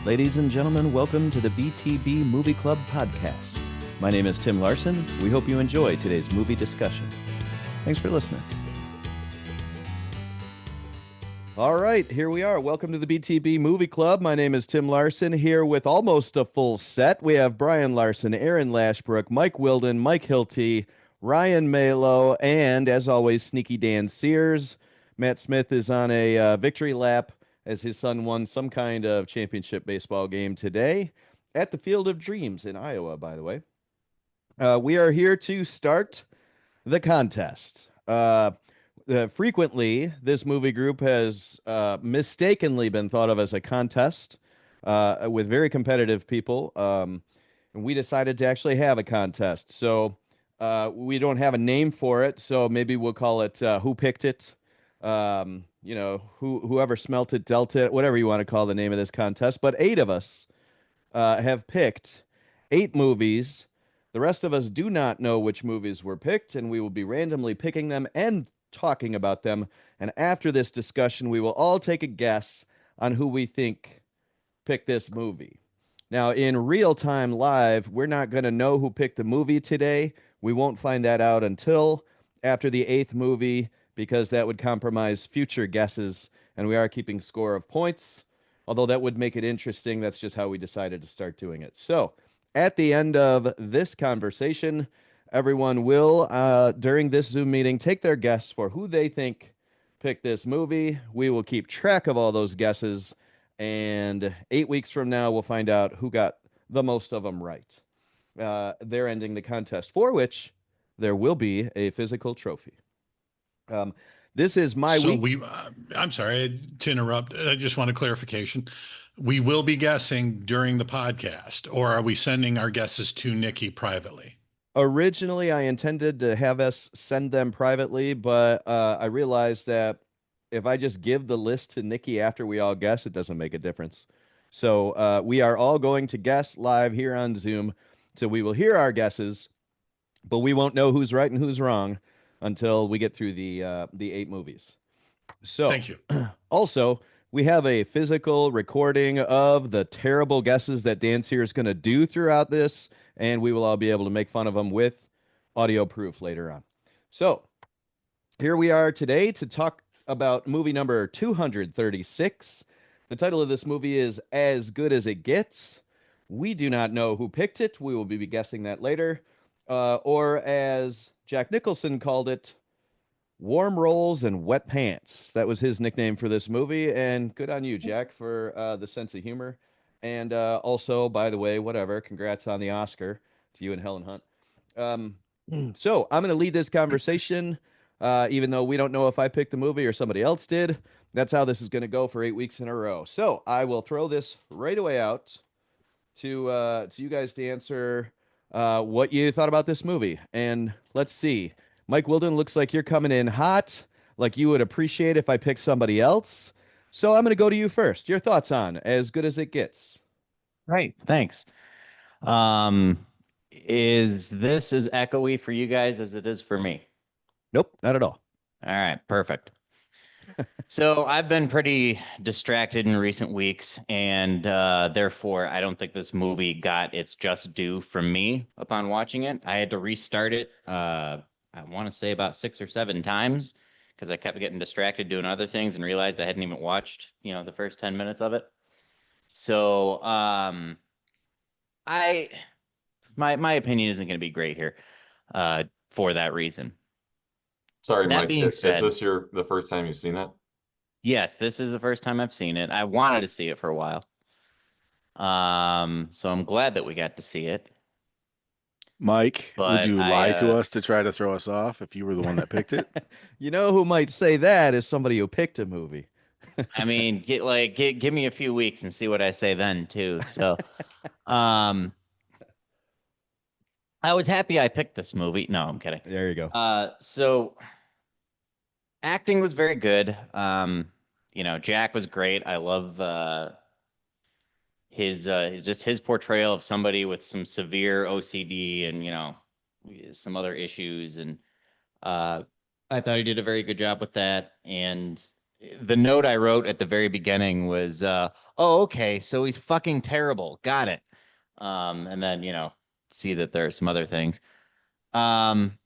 Ladies and gentlemen, welcome to the BTB Movie Club podcast. My name is Tim Larson. We hope you enjoy today's movie discussion. Thanks for listening. All right, here we are. Welcome to the BTB Movie Club. My name is Tim Larson, here with almost a full set. We have Brian Larson, Aaron Lashbrook, Mike Wilden, Mike Hilty, Ryan Malo, and as always, Sneaky Dan Sears. Matt Smith is on a victory lap as his son won some kind of championship baseball game today at the Field of Dreams in Iowa, by the way. We are here to start the contest. Frequently, this movie group has mistakenly been thought of as a contest with very competitive people. And we decided to actually have a contest. So we don't have a name for it. So maybe we'll call it Who Picked It? Whoever smelt it, dealt it, whatever you want to call the name of this contest. But 8 of us have picked 8 movies. The rest of us do not know which movies were picked, and we will be randomly picking them and talking about them. And after this discussion, we will all take a guess on who we think picked this movie. Now, in real time live, we're not going to know who picked the movie today. We won't find that out until after the 8th movie, because that would compromise future guesses, and we are keeping score of points. Although that would make it interesting, that's just how we decided to start doing it. So, at the end of this conversation, everyone will, during this Zoom meeting, take their guess for who they think picked this movie. We will keep track of all those guesses, and 8 weeks from now, we'll find out who got the most of them right. They're ending the contest, for which there will be a physical trophy. This is my week. I'm sorry to interrupt. I just want a clarification. We will be guessing during the podcast, or are we sending our guesses to Nikki privately? Originally, I intended to have us send them privately, but I realized that if I just give the list to Nikki after we all guess, it doesn't make a difference. So we are all going to guess live here on Zoom. So we will hear our guesses, but we won't know who's right and who's wrong until we get through the 8 movies. So thank you. Also, we have a physical recording of the terrible guesses that Dan Sears is going to do throughout this, and we will all be able to make fun of them with audio proof later on. So here we are today to talk about movie number 236. The title of this movie is As Good as It Gets. We do not know who picked it. We will be guessing that later. Or as Jack Nicholson called it, Warm Rolls and Wet Pants. That was his nickname for this movie, and good on you, Jack, for the sense of humor. And also, by the way, whatever, congrats on the Oscar to you and Helen Hunt. So I'm going to lead this conversation, even though we don't know if I picked the movie or somebody else did. That's how this is going to go for 8 weeks in a row. So I will throw this right away out to you guys to answer what you thought about this movie. And let's see. Mike Wilden, looks like you're coming in hot, like you would appreciate if I picked somebody else. So I'm going to go to you first. Your thoughts on As Good as It Gets? Right. Thanks. Is this as echoey for you guys as it is for me? Nope, not at all. All right. Perfect. So I've been pretty distracted in recent weeks, and therefore I don't think this movie got its just due from me upon watching it. I had to restart it, I want to say about 6 or 7 times, because I kept getting distracted doing other things and realized I hadn't even watched, the first 10 minutes of it. So my opinion isn't going to be great here for that reason. Sorry, That Mike, being is said, this the first time you've seen it? yes, this is the first time I've seen it. I wanted to see it for a while. So I'm glad that we got to see it. Mike, would But you lie to us to try to throw us off if you were the one that picked it? You know who might say that is somebody who picked a movie. I mean, give me a few weeks and see what I say then too. So, I was happy I picked this movie. No, I'm kidding. There you go. So acting was very good. Jack was great. I love his portrayal of somebody with some severe OCD and some other issues, and I thought he did a very good job with that. And the note I wrote at the very beginning was, oh, okay, so he's fucking terrible. Got it. And then, see that there are some other things. Um,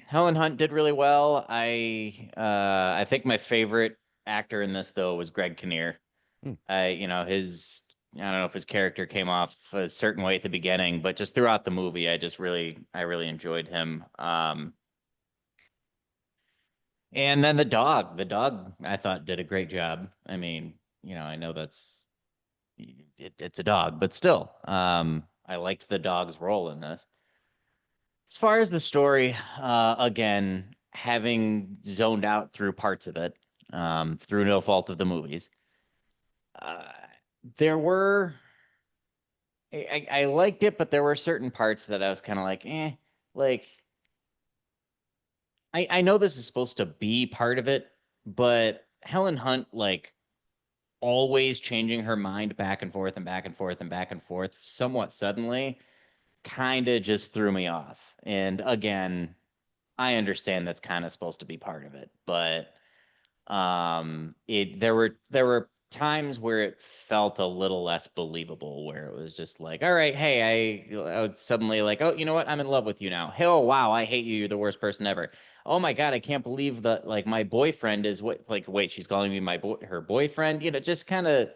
Helen Hunt did really well. I think my favorite actor in this though was Greg Kinnear. Hmm. His I don't know if his character came off a certain way at the beginning, but just throughout the movie, I really enjoyed him. And then the dog I thought did a great job. I mean, I know it's a dog, but still, I liked the dog's role in this. As far as the story, again, having zoned out through parts of it, through no fault of the movies, uh, there were I liked it, but there were certain parts that I was kind of like, eh, like I know this is supposed to be part of it, but Helen Hunt like always changing her mind back and forth and back and forth and back and forth somewhat suddenly kind of just threw me off. And again, I understand that's kind of supposed to be part of it, but it there were times where it felt a little less believable, where it was just like, all right, hey, I would suddenly like, oh, you know what, I'm in love with you now. Hey, oh wow, I hate you, you're the worst person ever. Oh my god, I can't believe that like my boyfriend is what, like, wait, she's calling me her boyfriend, just kind of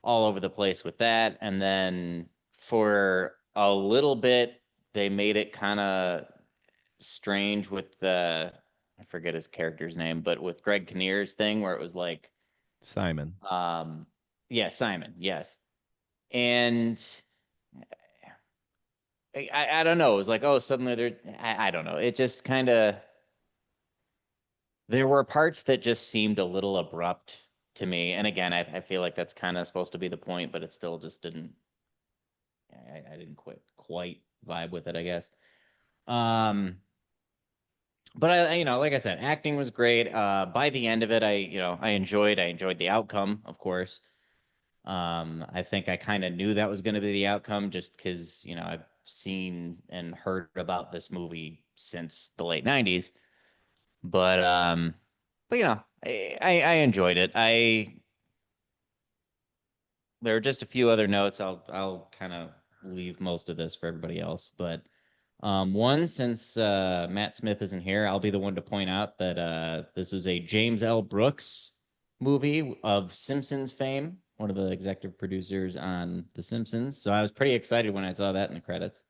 all over the place with that. And then for a little bit they made it kind of strange with the, I forget his character's name, but with Greg Kinnear's thing where it was like, Simon. yeah, Simon, yes. And I don't know. It was like, oh, suddenly I don't know. It just kind of, there were parts that just seemed a little abrupt to me. And again, I feel like that's kind of supposed to be the point, but it still just didn't, I didn't quite vibe with it, I guess. Um, but like I said, acting was great. By the end of it, I enjoyed the outcome, of course. I think I kind of knew that was going to be the outcome just because, I've seen and heard about this movie since the late 90s. But, I enjoyed it. There are just a few other notes. I'll kind of leave most of this for everybody else. But one, since Matt Smith isn't here, I'll be the one to point out that this was a James L. Brooks movie of Simpsons fame, one of the executive producers on The Simpsons. So I was pretty excited when I saw that in the credits.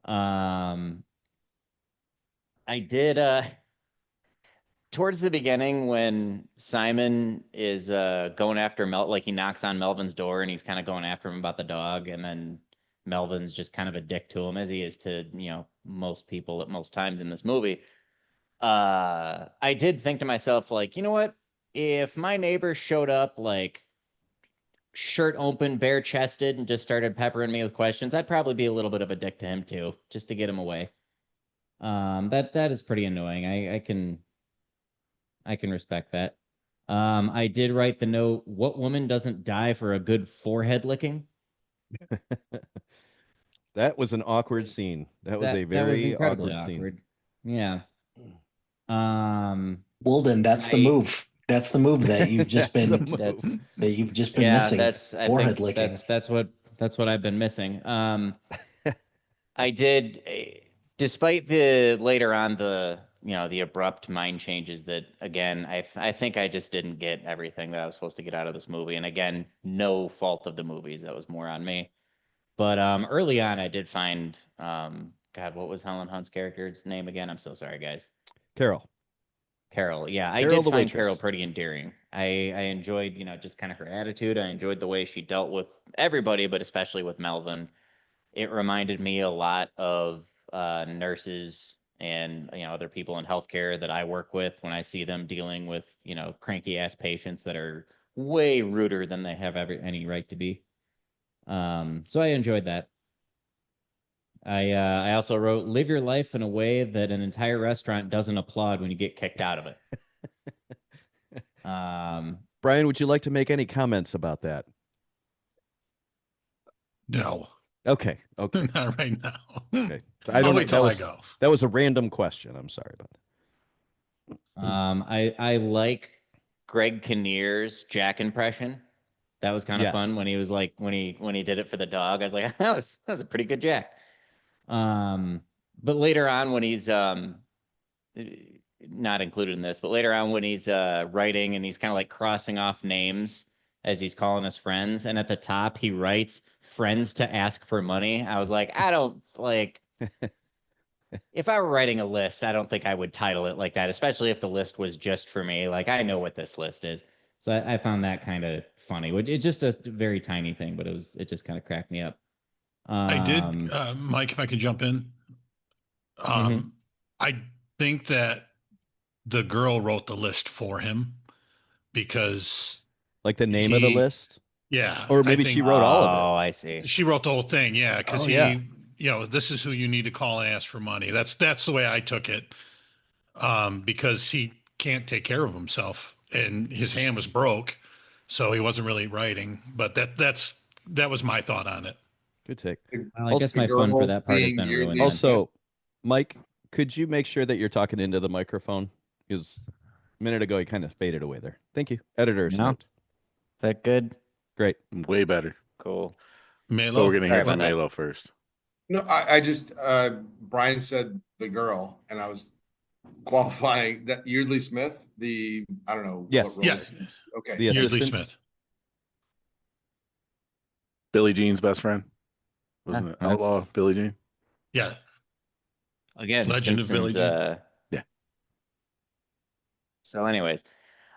Um, I did towards the beginning when Simon is going after like he knocks on Melvin's door and he's kind of going after him about the dog, and then Melvin's just kind of a dick to him as he is to, most people at most times in this movie. I did think to myself, like, you know what? If my neighbor showed up like shirt open, bare chested, and just started peppering me with questions, I'd probably be a little bit of a dick to him too, just to get him away. That is pretty annoying. I can respect that. I did write the note, what woman doesn't die for a good forehead licking? That was an awkward scene. That was a That was very incredibly awkward scene. awkward. Yeah. Um, Walden, that's the I move. That's the move that you've just That's the been move. that's that you've just been yeah, missing. I Forehead think licking. that's what I've been missing. I did, despite the later on the abrupt mind changes that again I think I just didn't get everything that I was supposed to get out of this movie, and again, no fault of the movies, that was more on me. But early on, I did find God, what was Helen Hunt's character's name again? I'm so sorry, guys. Carol. Carol. Yeah, I Carol did the find Carol waitress. pretty endearing. I enjoyed, just kind of her attitude. I enjoyed the way she dealt with everybody, but especially with Melvin. It reminded me a lot of nurses and other people in healthcare that I work with when I see them dealing with cranky ass patients that are way ruder than they have any right to be. So I enjoyed that. I also wrote, live your life in a way that an entire restaurant doesn't applaud when you get kicked out of it. Um, Brian, would you like to make any comments about that? No, Okay. Okay. not right now. Okay. So I I'll don't know. wait till I go. That was a random question. I'm sorry about that. I like Greg Kinnear's Jack impression. That was kind of Yes. fun when he was like when he did it for the dog. I was like, that was a pretty good Jack. But later on when he's not included in this, but later on when he's writing and he's kind of like crossing off names as he's calling us friends, and at the top he writes friends to ask for money. I was like, I don't like if I were writing a list, I don't think I would title it like that, especially if the list was just for me. Like I know what this list is. So I found that kind of funny. It's just a very tiny thing, but it just kind of cracked me up. I did, Um, Mike, if I could jump in. Mhm. I think that the girl wrote the list for him because Like the name of the list, yeah, or I maybe she think wrote all of it. Oh, I see. she wrote the whole thing. Yeah, because Oh yeah, this is who you need to call and ask for money. That's the way I took it. Because he can't take care of himself and his hand was broke, so he wasn't really writing. But that was my thought on it. good take. Well, I Also, guess my fun for that part has being been ruined weirdly then. also, Mike, could you make sure that you're talking into the microphone? Because a minute ago he kind of faded away there. Thank you. Editor's No? note. Is that good? Great. Way better. Cool. But Melo, we're gonna Sorry hear from about that. Melo first. No, I just Brian said the girl, and I was qualifying that Yeardley Smith, the I don't know Yes. what role. yes, Okay. The Yeardley assistant. Smith. Billie Jean's best friend. Wasn't Yeah, it Outlaw that's- Billie Jean? Yeah, Again, Legend of Billie Simpsons. Jean. Yeah. So, anyways,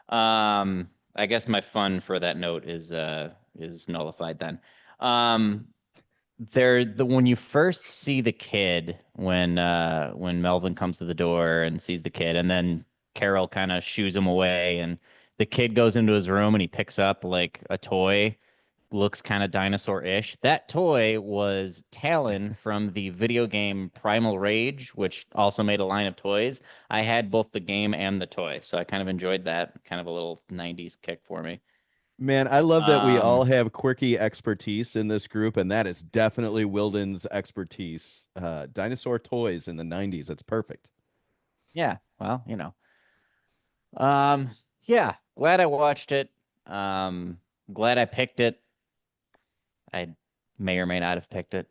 I guess my fun for that note is nullified then. Um, when you first see the kid when Melvin comes to the door and sees the kid, and then Carol kind of shoos him away, and the kid goes into his room and he picks up like a toy, looks kind of dinosaur-ish. That toy was Talon from the video game Primal Rage, which also made a line of toys. I had both the game and the toy, so I kind of enjoyed that. Kind of a little 90s kick for me. Man, I love that we all Um, have quirky expertise in this group, and that is definitely Wilden's expertise. Dinosaur toys in the 90s. It's perfect. yeah, well, you know. Yeah, glad I watched it. Um, Glad I picked it. I may or may not have picked it.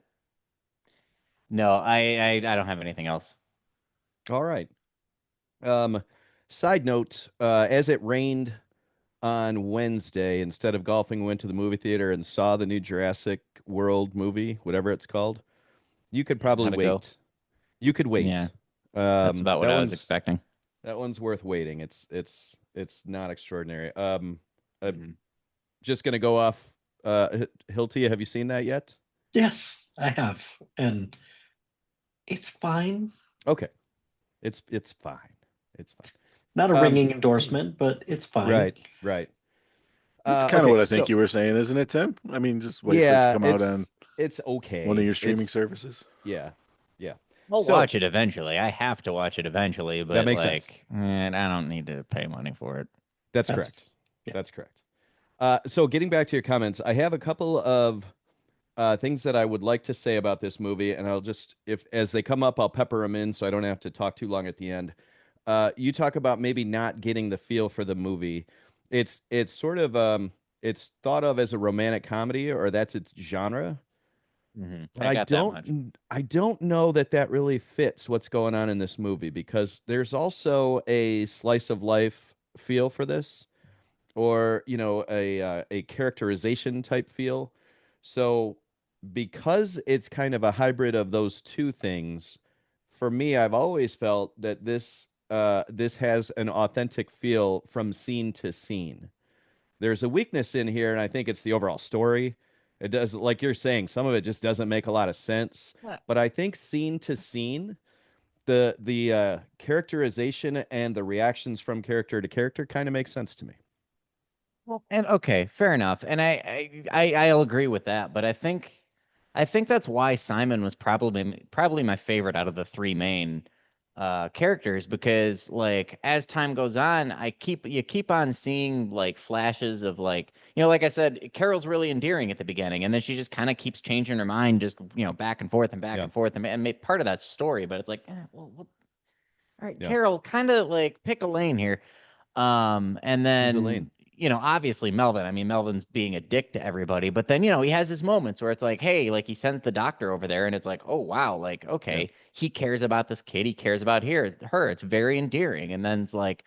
No, I don't have anything else. All right. Side note, as it rained on Wednesday, instead of golfing, we went to the movie theater and saw the new Jurassic World movie, whatever it's called. You could probably How'd it go? wait. You could wait. Yeah, that's about what That I was one's expecting. that one's worth waiting. It's not extraordinary. Mhm. Just gonna go off. Hilti, have you seen that yet? Yes, I have. And it's fine. Okay, it's fine. It's fine. Not a Um, ringing endorsement, but it's fine. Right, right. That's kind of Okay, what I think so- you were saying, isn't it, Tim? I mean, just wait for it Yeah, to come out on it's okay. one of your streaming It's- services. Yeah, yeah. I'll So- watch it eventually. I have to watch it eventually, but makes like, sense. I don't need to pay money for it. That's That's- correct. yeah. That's correct. So getting back to your comments, I have a couple of things that I would like to say about this movie, and I'll just, if as they come up, I'll pepper them in so I don't have to talk too long at the end. You talk about maybe not getting the feel for the movie. It's sort of it's thought of as a romantic comedy, or that's its genre. But I got that much. I don't know that that really fits what's going on in this movie, because there's also a slice of life feel for this, or a characterization type feel. So because it's kind of a hybrid of those two things, for me, I've always felt that this has an authentic feel from scene to scene. There's a weakness in here, and I think it's the overall story. It does, like you're saying, some of it just doesn't make a lot of sense. Yeah. But I think scene to scene, the characterization and the reactions from character to character kind of makes sense to me. Well, and okay, fair enough. And I'll agree with that, but I think that's why Simon was probably my favorite out of the three main characters, because like as time goes on, you keep on seeing like flashes of like, like I said, Carol's really endearing at the beginning, and then she just kind of keeps changing her mind, just back and forth and back Yeah. and forth, and make part of that story. But it's like, well, all right, Yeah. Carol, kind of like pick a lane here. And Who's then, Elaine? obviously Melvin. I mean, Melvin's being a dick to everybody, but then, he has his moments where it's like, hey, like he sends the doctor over there and it's like, oh, wow, like, Yeah. okay, he cares about this kid. He cares about her. It's very endearing. And then it's like,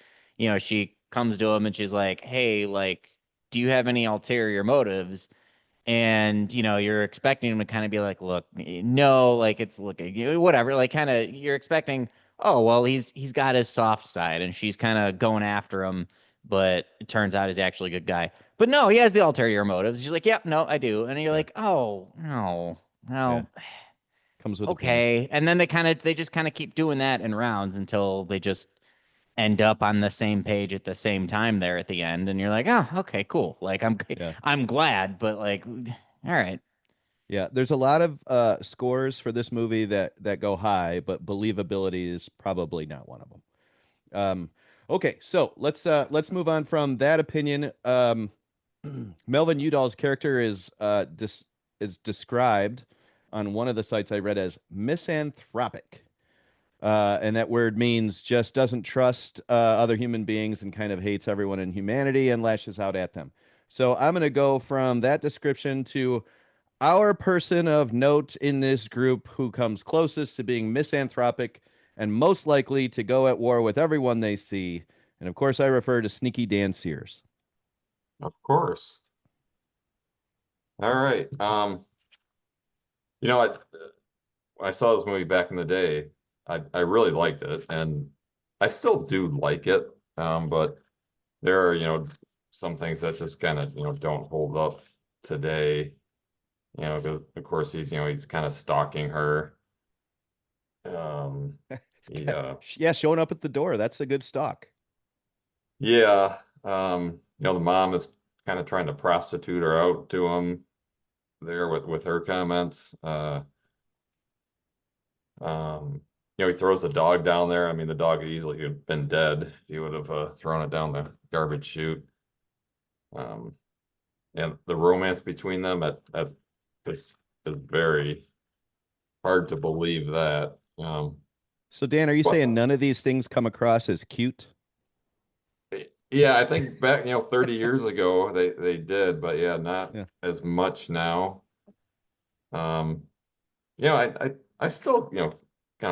she comes to him and she's like, hey, like, do you have any ulterior motives? And you're expecting him to kind of be like, look, no, like it's looking whatever, like kind of you're expecting, oh well, he's got his soft side and she's kind of going after him, but it turns out he's actually a good guy. But no, he has the ulterior motives. She's like, yep, no, I do. And you're Yeah. like, oh no, Yeah. no. Comes with a price. Okay. And then they just kind of keep doing that in rounds until they just end up on the same page at the same time there at the end, and you're like, oh, okay, cool, like Yeah. I'm glad, but like, all right. Yeah. There's a lot of scores for this movie that go high, but believability is probably not one of them. Okay, so let's move on from that opinion. Melvin Udall's character is described on one of the sites I read as misanthropic. And that word means just doesn't trust other human beings and kind of hates everyone in humanity and lashes out at them. So I'm going to go from that description to our person of note in this group who comes closest to being misanthropic and most likely to go at war with everyone they see. And of course, I refer to Sneaky Dan Sears. Of course. All right. You know, I saw this movie back in the day. I really liked it, and I still do like it. But there are, some things that just kind of, don't hold up today. 'Cause of course he's kind of stalking her. Um, yeah, Yeah, showing up at the door. That's a good stalk. yeah. The mom is kind of trying to prostitute her out to him there with her comments. Um, he throws the dog down there. I mean, the dog easily could have been dead if he would have thrown it down the garbage chute. Um, and the romance between them at this is very hard to believe that. So, Dan, are you But saying none of these things come across as cute? yeah, I think back, 30 years ago they did, but yeah, not Yeah. as much now. Um, I still, kind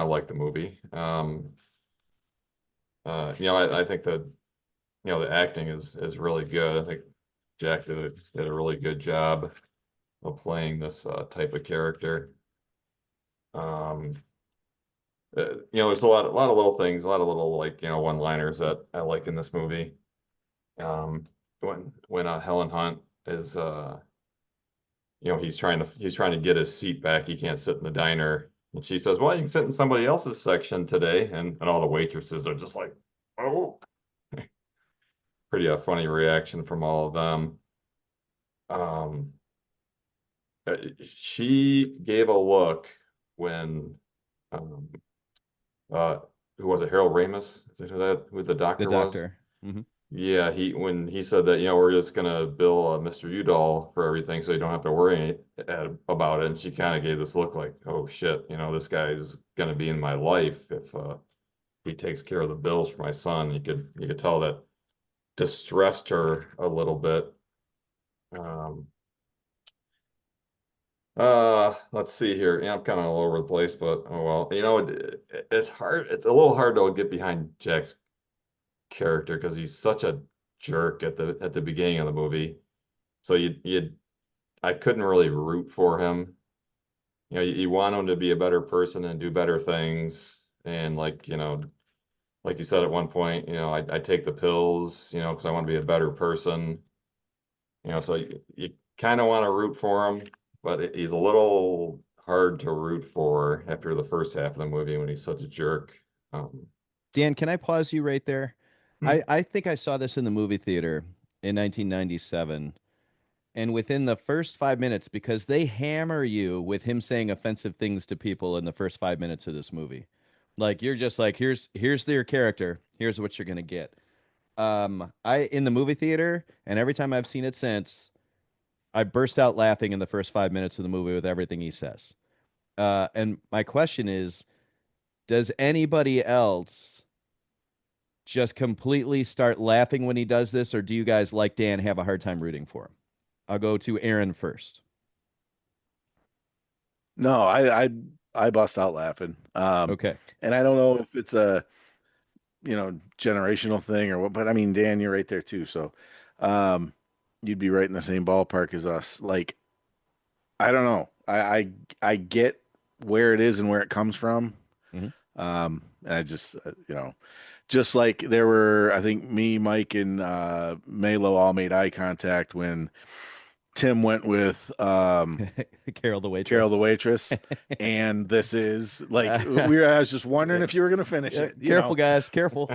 of like the movie. I think that, the acting is really good. I think Jack did a really good job of playing this type of character. Um, there's a lot of little things, a lot of little like one-liners that I like in this movie. When Helen Hunt is he's trying to get his seat back. He can't sit in the diner, and she says, "Well, you can sit in somebody else's section today," and all the waitresses are just like, "Oh." Pretty funny reaction from all of them. Um, she gave a look when um, uh, who was it? Harold Ramis? Is that who the The doctor was? doctor. Hmm. Yeah, when he said that, we're just gonna bill Mr. Udall for everything, so you don't have to worry about it. And she kind of gave this look like, oh shit, this guy's gonna be in my life if he takes care of the bills for my son. You could tell that distressed her a little bit. Um, let's see here. Yeah, I'm kind of all over the place, but oh well. It's hard. It's a little hard to get behind Jack's character because he's such a jerk at the beginning of the movie. So I couldn't really root for him. You want him to be a better person and do better things. And like you said at one point, I take the pills, because I want to be a better person. So you kind of want to root for him, but he's a little hard to root for after the first half of the movie when he's such a jerk. Um, Dan, can I pause you right there? I think I saw this in the movie theater in 1997. And within the first 5 minutes, because they hammer you with him saying offensive things to people in the first 5 minutes of this movie, like you're just like, here's their character, here's what you're gonna get. I in the movie theater, and every time I've seen it since, I burst out laughing in the first 5 minutes of the movie with everything he says. And my question is, does anybody else just completely start laughing when he does this, or do you guys, like Dan, have a hard time rooting for him? I'll go to Aaron first. No, I bust out laughing. Okay. And I don't know if it's a generational thing or what, but I mean, Dan, you're right there too. So, um, you'd be right in the same ballpark as us. Like, I don't know. I get where it is and where it comes from. Mhm. And I just, just like there were, I think me, Mike, and Melo all made eye contact when Tim went with Carol the Carol the waitress. waitress, and this is like I was just wondering if you were gonna finish it. Careful, guys. Careful.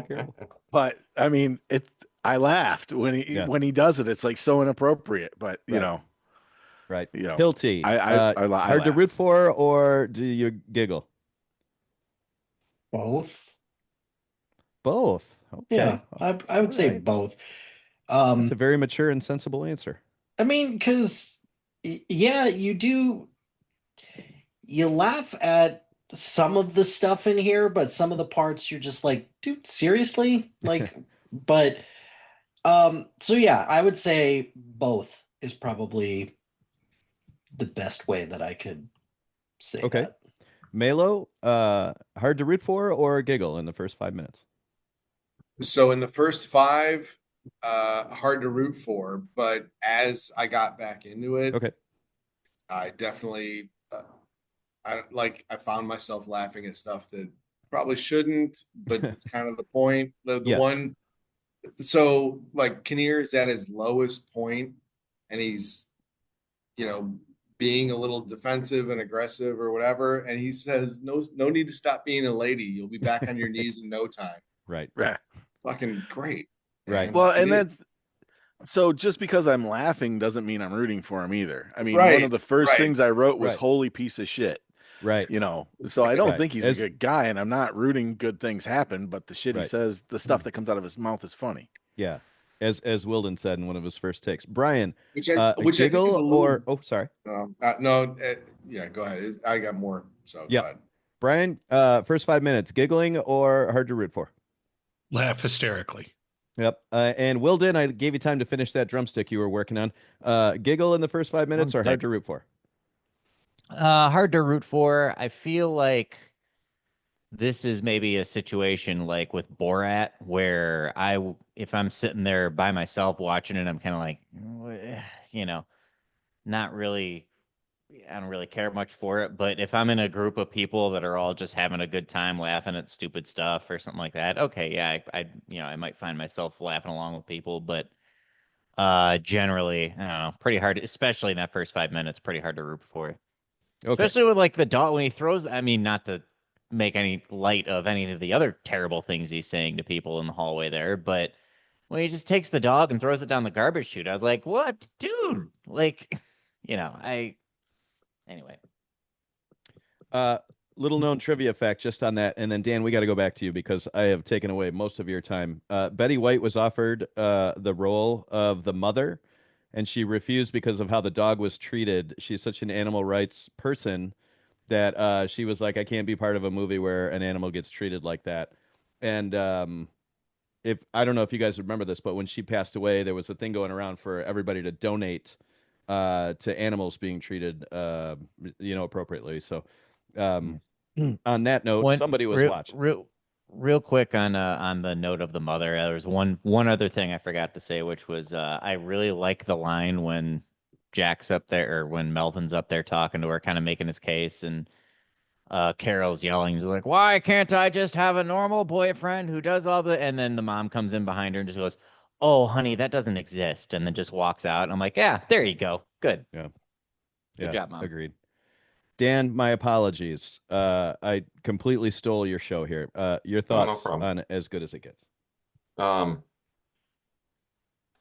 But I mean, I laughed Yeah. when he does it. It's like so inappropriate, but Right. Right. you know, Hilty. I Hard to laugh. root for, or do you giggle? Both. Both. Okay. Yeah, I would All say right. both. That's a very mature and sensible answer. I mean, because yeah, you laugh at some of the stuff in here, but some of the parts you're just like, dude, seriously? Like, but so yeah, I would say both is probably the best way that I could say Okay. that. Melo, hard to root for or giggle in the first 5 minutes? So in the first five, hard to root for, but as I got back into it, Okay. I definitely, I found myself laughing at stuff that probably shouldn't, but it's kind of the point. The Yes. one, so like Kinnear is at his lowest point, and he's, you know, being a little defensive and aggressive or whatever, and he says, no need to stop being a lady. You'll be back on your knees in no time. Right. Right. Fucking great. Right. Well, it and is- that's so just because I'm laughing doesn't mean I'm rooting for him either. I mean, one Right, of the first right. things I wrote was Right. "holy piece of shit." Right. So I don't Right. think he's As- a good guy, and I'm not rooting good things happen, but the shit he Right. says, the stuff that comes out of his mouth is funny. Yeah. As Wilden said in one of his first takes. Brian, which I think is giggle a little. or sorry. No, yeah, go ahead. I got more. So Yep. go ahead. Brian, first 5 minutes, giggling or hard to root for? Laugh hysterically. Yep. And Wilden, I gave you time to finish that drumstick you were working on. Giggle in the first 5 minutes or hard Drumstick. to root for? Hard to root for. I feel like this is maybe a situation like with Borat, where if I'm sitting there by myself watching it, I'm kind of like, not really. I don't really care much for it. But if I'm in a group of people that are all just having a good time laughing at stupid stuff or something like that, okay, yeah, I might find myself laughing along with people. But generally, I don't know, pretty hard, especially in that first 5 minutes, pretty hard to root for. Okay. Especially with like the dog when he throws. I mean, not to make any light of any of the other terrible things he's saying to people in the hallway there, but when he just takes the dog and throws it down the garbage chute, I was like, "What, dude?" Like, anyway. Little known trivia fact just on that, and then Dan, we got to go back to you because I have taken away most of your time. Betty White was offered the role of the mother, and she refused because of how the dog was treated. She's such an animal rights person that she was like, I can't be part of a movie where an animal gets treated like that. And if I don't know if you guys remember this, but when she passed away, there was a thing going around for everybody to donate to animals being treated, appropriately. So, on that note, somebody was watching. Real quick on the note of the mother, there was one other thing I forgot to say, which was I really like the line when Jack's up there or when Melvin's up there talking to her, kind of making his case, and Carol's yelling, he's like, "Why can't I just have a normal boyfriend who does all the?" And then the mom comes in behind her and just goes, "Oh, honey, that doesn't exist," and then just walks out. And I'm like, "Yeah, there you go, good, good job, mom." Agreed. Dan, my apologies. I completely stole your show here. Your thoughts on As Good as It Gets? I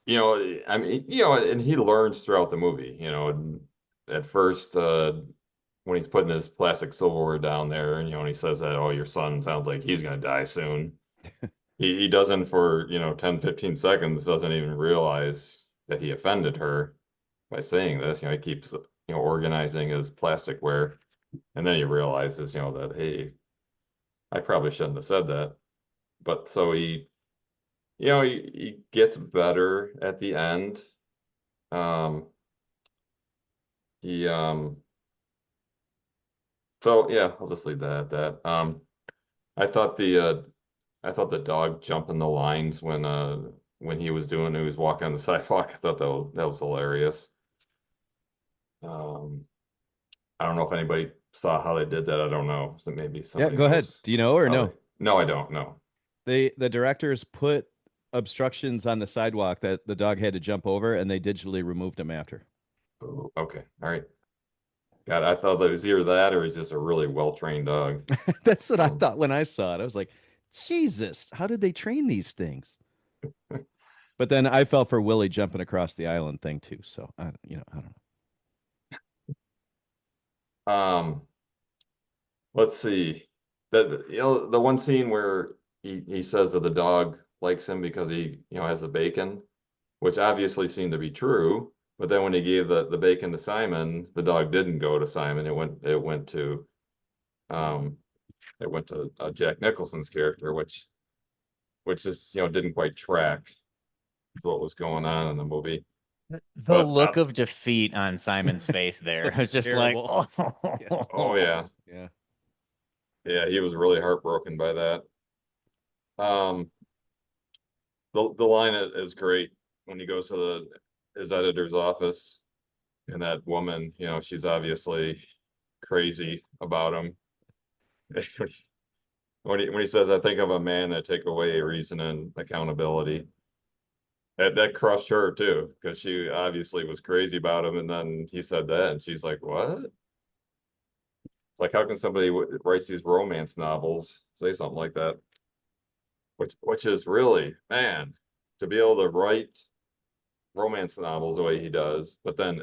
mean, and he learns throughout the movie, and at first, when he's putting his plastic silverware down there, and, and he says that, oh, your son sounds like he's going to die soon. He doesn't for, 10, 15 seconds, doesn't even realize that he offended her by saying this. He keeps, organizing his plasticware. And then he realizes, that, hey, I probably shouldn't have said that. But so he he gets better at the end. Um, he so yeah, I'll just leave that at that. I thought the dog jumping the lines when he was walking on the sidewalk. I thought that was hilarious. Um, I don't know if anybody saw how they did that. I don't know. So maybe Yeah, somebody go ahead. knows Do you know or how no? they. No, I don't know. The directors put obstructions on the sidewalk that the dog had to jump over, and they digitally removed them after. Oh, okay, all right. God, I thought that it was either that or he's just a really well-trained dog. That's what I So, thought when I saw it. I was like, Jesus, how did they train these things? But then I fell for Willie jumping across the island thing too. So I don't know. um, let's see. The one scene where he says that the dog likes him because he has the bacon, which obviously seemed to be true. But then when he gave the bacon to Simon, the dog didn't go to Simon. Um it went to Jack Nicholson's character, which is didn't quite track what was going on in the movie. The But look of defeat on Simon's face there was just like, Terrible. oh, Yeah. oh yeah, Yeah. yeah, he was really heartbroken by that. Um, the line is great when he goes to his editor's office, and that woman, she's obviously crazy about him. When he says, "I think I'm a man that take away reason and accountability," that crushed her too, because she obviously was crazy about him, and then he said that, and she's like, "What?" It's like, how can somebody writes these romance novels say something like that? Which is really, man, to be able to write romance novels the way he does, but then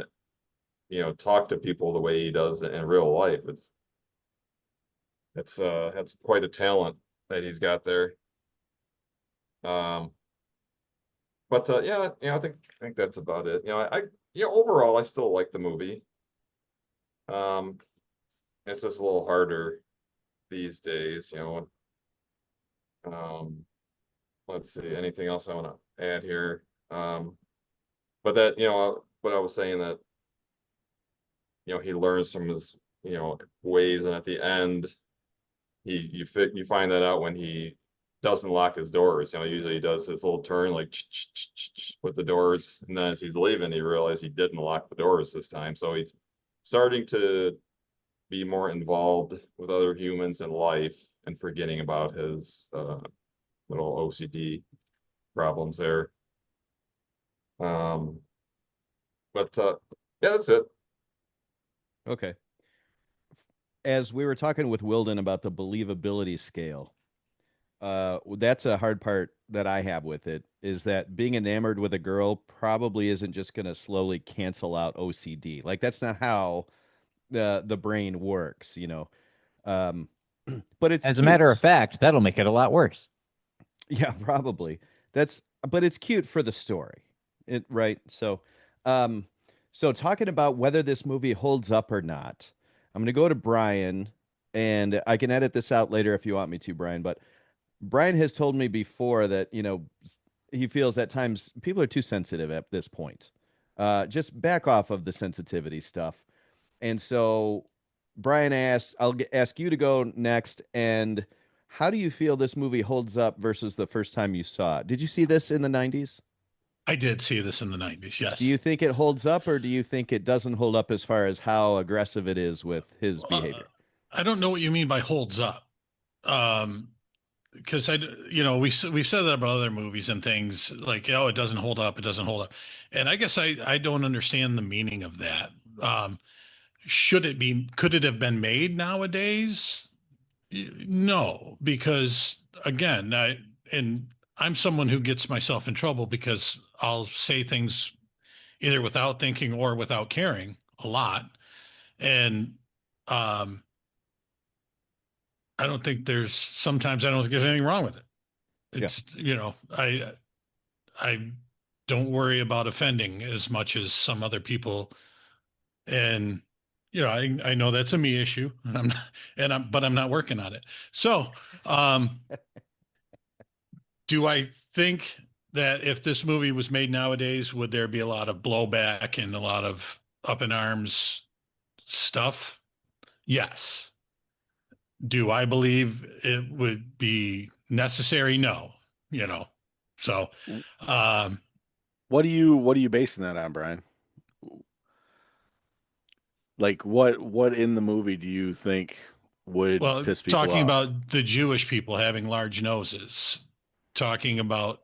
talk to people the way he does in real life. That's quite a talent that he's got there. Um, but yeah, I think that's about it. Overall I still like the movie. Um, it's just a little harder these days. Um, let's see, anything else I want to add here? But that, what I was saying that, he learns from his, ways, and at the end, you find that out when he doesn't lock his doors. Usually he does this little turn like with the doors, and then as he's leaving, he realized he didn't lock the doors this time. So he's starting to be more involved with other humans in life and forgetting about his little OCD problems there. Um, but yeah, that's it. Okay. As we were talking with Wilden about the believability scale, that's a hard part that I have with it is that being enamored with a girl probably isn't just going to slowly cancel out OCD. Like that's not how the brain works. Um, but it's as a matter of cute. fact, that'll make it a lot worse. Yeah, probably. But it's cute for the story. Right? Um so talking about whether this movie holds up or not. I'm going to go to Brian, and I can edit this out later if you want me to, Brian, but Brian has told me before that, he feels at times people are too sensitive at this point. Just back off of the sensitivity stuff. And so Brian asked, ask you to go next. And how do you feel this movie holds up versus the first time you saw it? Did you see this in the 90s? I did see this in the 90s. Do Yes. you think it holds up, or do you think it doesn't hold up as far as how aggressive it is with his Uh, behavior? I don't know what you mean by holds up. Um, because we've said that about other movies and things like, oh, it doesn't hold up, it doesn't hold up. And I guess I don't understand the meaning of that. Um, could it have been made nowadays? No, because again, and I'm someone who gets myself in trouble because I'll say things either without thinking or without caring a lot. And um, sometimes I don't think there's anything wrong with it. Yeah. It's, I don't worry about offending as much as some other people. And, I know that's a me issue and but I'm not working on it. So, do I think that if this movie was made nowadays, would there be a lot of blowback and a lot of up in arms stuff? Yes. Do I believe it would be necessary? No, you know. So, um, What are you basing that on, Brian? Like what in the movie do you think would well, piss people talking off? about the Jewish people having large noses, talking about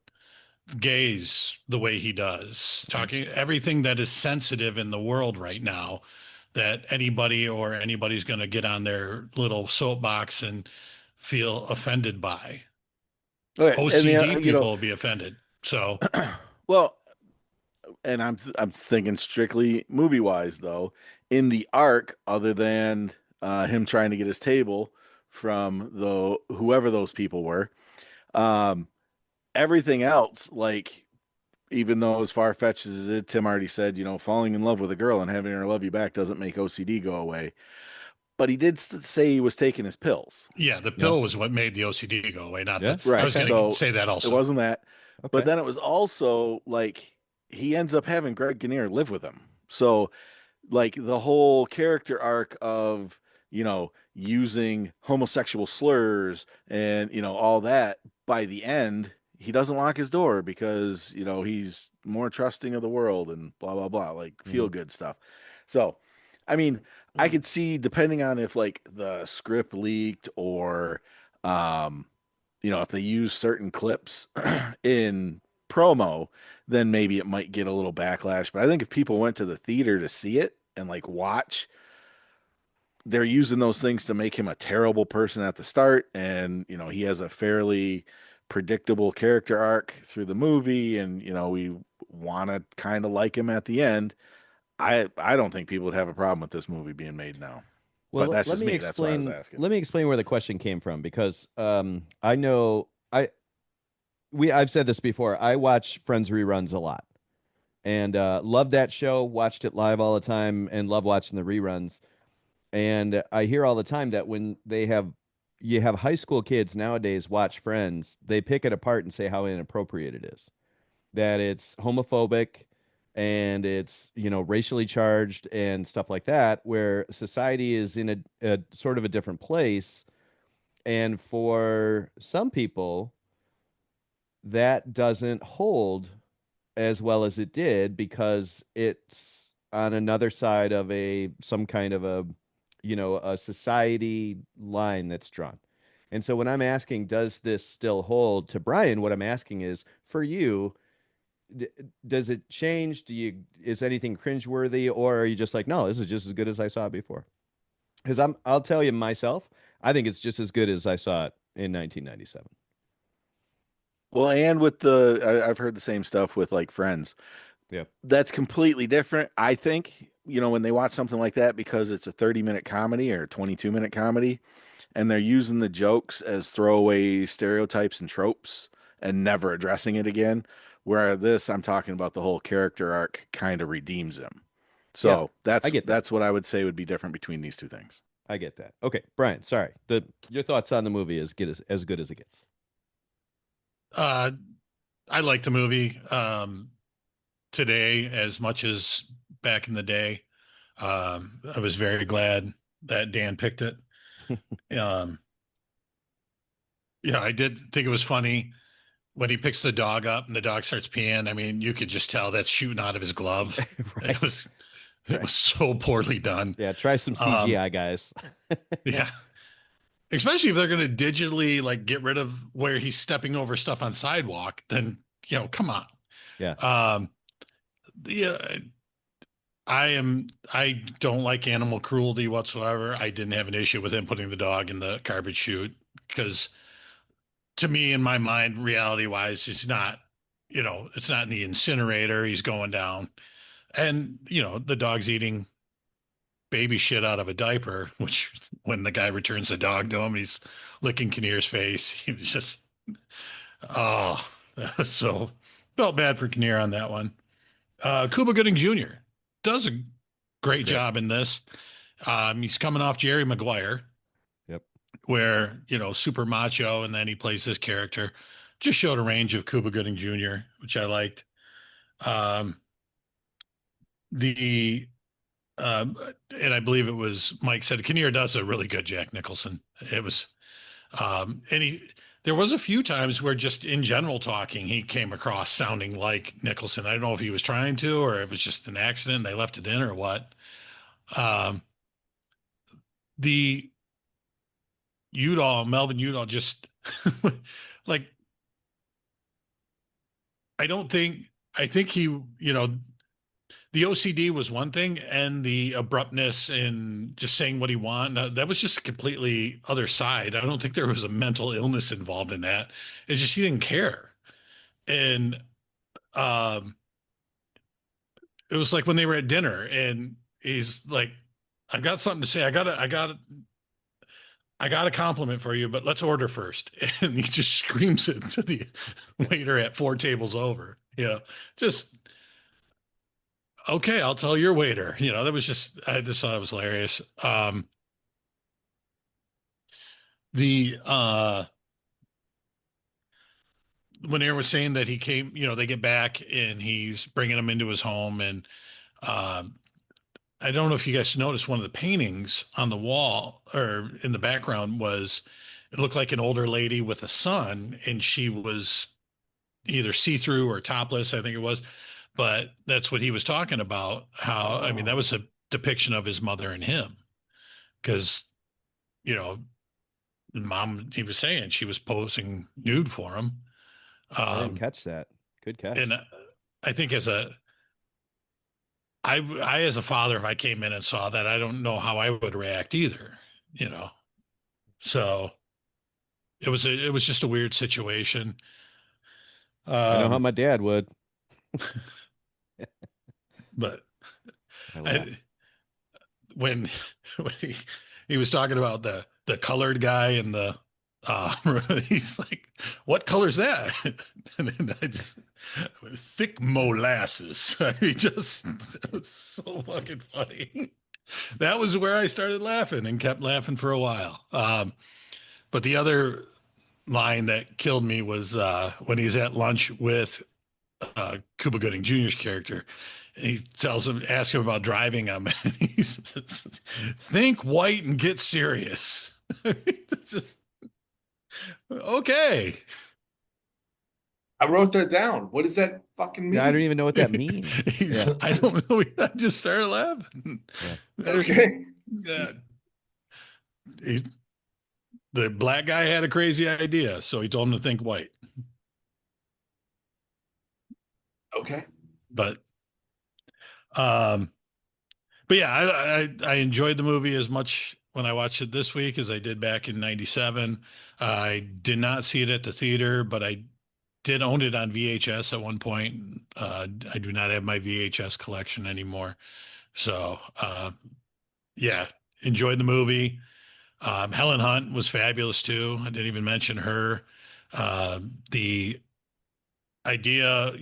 gays the way he does, talking everything that is sensitive in the world right now that anybody or anybody's going to get on their little soapbox and feel offended by. Okay, and OCD people will be offended. So, well, and I'm thinking strictly movie wise though, in the arc, other than him trying to get his table from the whoever those people were, um, everything else, like even though as far fetched as it, Tim already said, falling in love with a girl and having her love you back doesn't make OCD go away. But he did say he was taking his pills. yeah, the Yeah. pill was what made the OCD go away, not Yeah. the. I Right. was Okay. going to So say that it also. wasn't that. But Okay. then it was also like he ends up having Greg Kinnear live with him. So like the whole character arc of, using homosexual slurs and, all that by the end, he doesn't lock his door because, he's more trusting of the world and blah, blah, blah, like feel Mhm. good stuff. So, I mean, I could see depending on if like the script leaked or, um, if they use certain clips in promo, then maybe it might get a little backlash. But I think if people went to the theater to see it and like watch, they're using those things to make him a terrible person at the start. And, he has a fairly predictable character arc through the movie. And, we want to kind of like him at the end. I don't think people would have a problem with this movie being made now. Well, But that's let just me me. That's why I was explain. asking. Let me explain where the question came from because I know I've said this before. I watch Friends reruns a lot and love that show. Watched it live all the time and love watching the reruns. And I hear all the time that when you have high school kids nowadays watch Friends, they pick it apart and say how inappropriate it is, that it's homophobic and it's, racially charged and stuff like that, where society is in a sort of a different place. And for some people, that doesn't hold as well as it did because it's on another side of some kind of a society line that's drawn. And so when I'm asking, does this still hold to Brian, what I'm asking is for you, d- does it change? Is anything cringeworthy, or are you just like, no, this is just as good as I saw it before? Because I'll tell you myself, I think it's just as good as I saw it in 1997. Well, and I've heard the same stuff with like Friends. Yeah. That's completely different. I think, when they watch something like that because it's a 30-minute comedy or 22-minute comedy and they're using the jokes as throwaway stereotypes and tropes and never addressing it again. Where this, I'm talking about the whole character arc kind of redeems him. Yeah, So I get that. that's what I would say would be different between these two things. I get that. Okay, Brian, sorry. Your thoughts on the movie is as good as it gets. uh, I like the movie today as much as back in the day. I was very glad that Dan picked it. Um, I did think it was funny when he picks the dog up and the dog starts peeing. I mean, you could just tell that's shooting out of his glove. Right. It was so poorly done. Yeah, try some CGI, guys. Yeah. Especially if they're going to digitally like get rid of where he's stepping over stuff on sidewalk, then, come on. Yeah. Yeah, I don't like animal cruelty whatsoever. I didn't have an issue with him putting the dog in the garbage chute because to me, in my mind, reality wise, it's not in the incinerator. He's going down and, the dog's eating baby shit out of a diaper, which when the guy returns the dog to him, he's licking Kinnear's face. He was just, oh, so felt bad for Kinnear on that one. Cuba Gooding Jr. does a great job in this. He's coming off Jerry Maguire, Yep. where, super macho, and then he plays this character. just showed a range of Cuba Gooding Jr., which I liked. Um, the and I believe it was Mike said Kinnear does a really good Jack Nicholson. It was and he there was a few times where just in general talking he came across sounding like Nicholson. I don't know if he was trying to or it was just an accident. They left it in or what. Um, the Udall, Melvin Udall, just like I don't think I think he, the OCD was one thing, and the abruptness and just saying what he wanted, that was just a completely other side. I don't think there was a mental illness involved in that. It's just he didn't care. And um, it was like when they were at dinner and he's like, I've got something to say. I got a compliment for you, but let's order first. And he just screams it to the waiter at four tables over, just okay, I'll tell your waiter. That was just I just thought it was hilarious. The When Aaron was saying that he came, they get back and he's bringing them into his home, and um, I don't know if you guys noticed one of the paintings on the wall or in the background was it looked like an older lady with a son, and she was either see-through or topless, I think it was. But that's what he was talking about. How I mean, that was a depiction of his mother and him, because you know, mom, he was saying she was posing nude for him. I didn't Um, catch that. Good catch. and I think I as a father, if I came in and saw that, I don't know how I would react either. You know, so it was just a weird situation. I know how Um, my dad would. but I laugh. I, when when he was talking about the colored guy and the uh he's like, what color's that? And then I just thick molasses. I mean, just it was so fucking funny. That was where I started laughing and kept laughing for a while. But the other line that killed me was when he's at lunch with Cuba Gooding Jr.'s character. And he tells him, ask him about driving him, and he says, "Think white and get serious." It's just okay. I wrote that down. What does that fucking mean? Yeah, I don't even know what that means. Yeah. I don't know. I just started laughing. Yeah. Okay. Uh, he, the black guy had a crazy idea, so he told him to think white. Okay. But um, but yeah, I enjoyed the movie as much when I watched it this week as I did back in '97. I did not see it at the theater, but I did own it on VHS at one point. I do not have my VHS collection anymore. So yeah, enjoyed the movie. Helen Hunt was fabulous too. I didn't even mention her. The idea,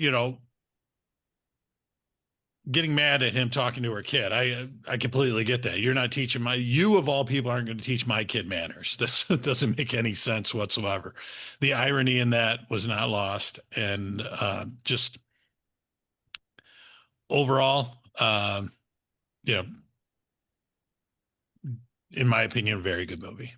getting mad at him talking to her kid. I completely get that. You're not teaching you of all people aren't going to teach my kid manners. This doesn't make any sense whatsoever. The irony in that was not lost, and just overall, you know, in my opinion, a very good movie.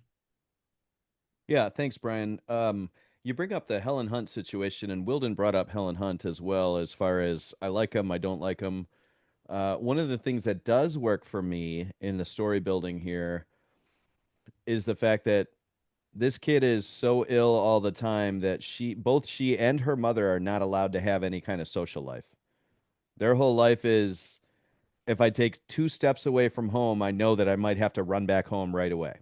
Yeah, thanks, Brian. You bring up the Helen Hunt situation, and Wilden brought up Helen Hunt as well, as far as I like him, I don't like him. One of the things that does work for me in the story building here is the fact that this kid is so ill all the time that both she and her mother are not allowed to have any kind of social life. Their whole life is, if I take 2 steps away from home, I know that I might have to run back home right away.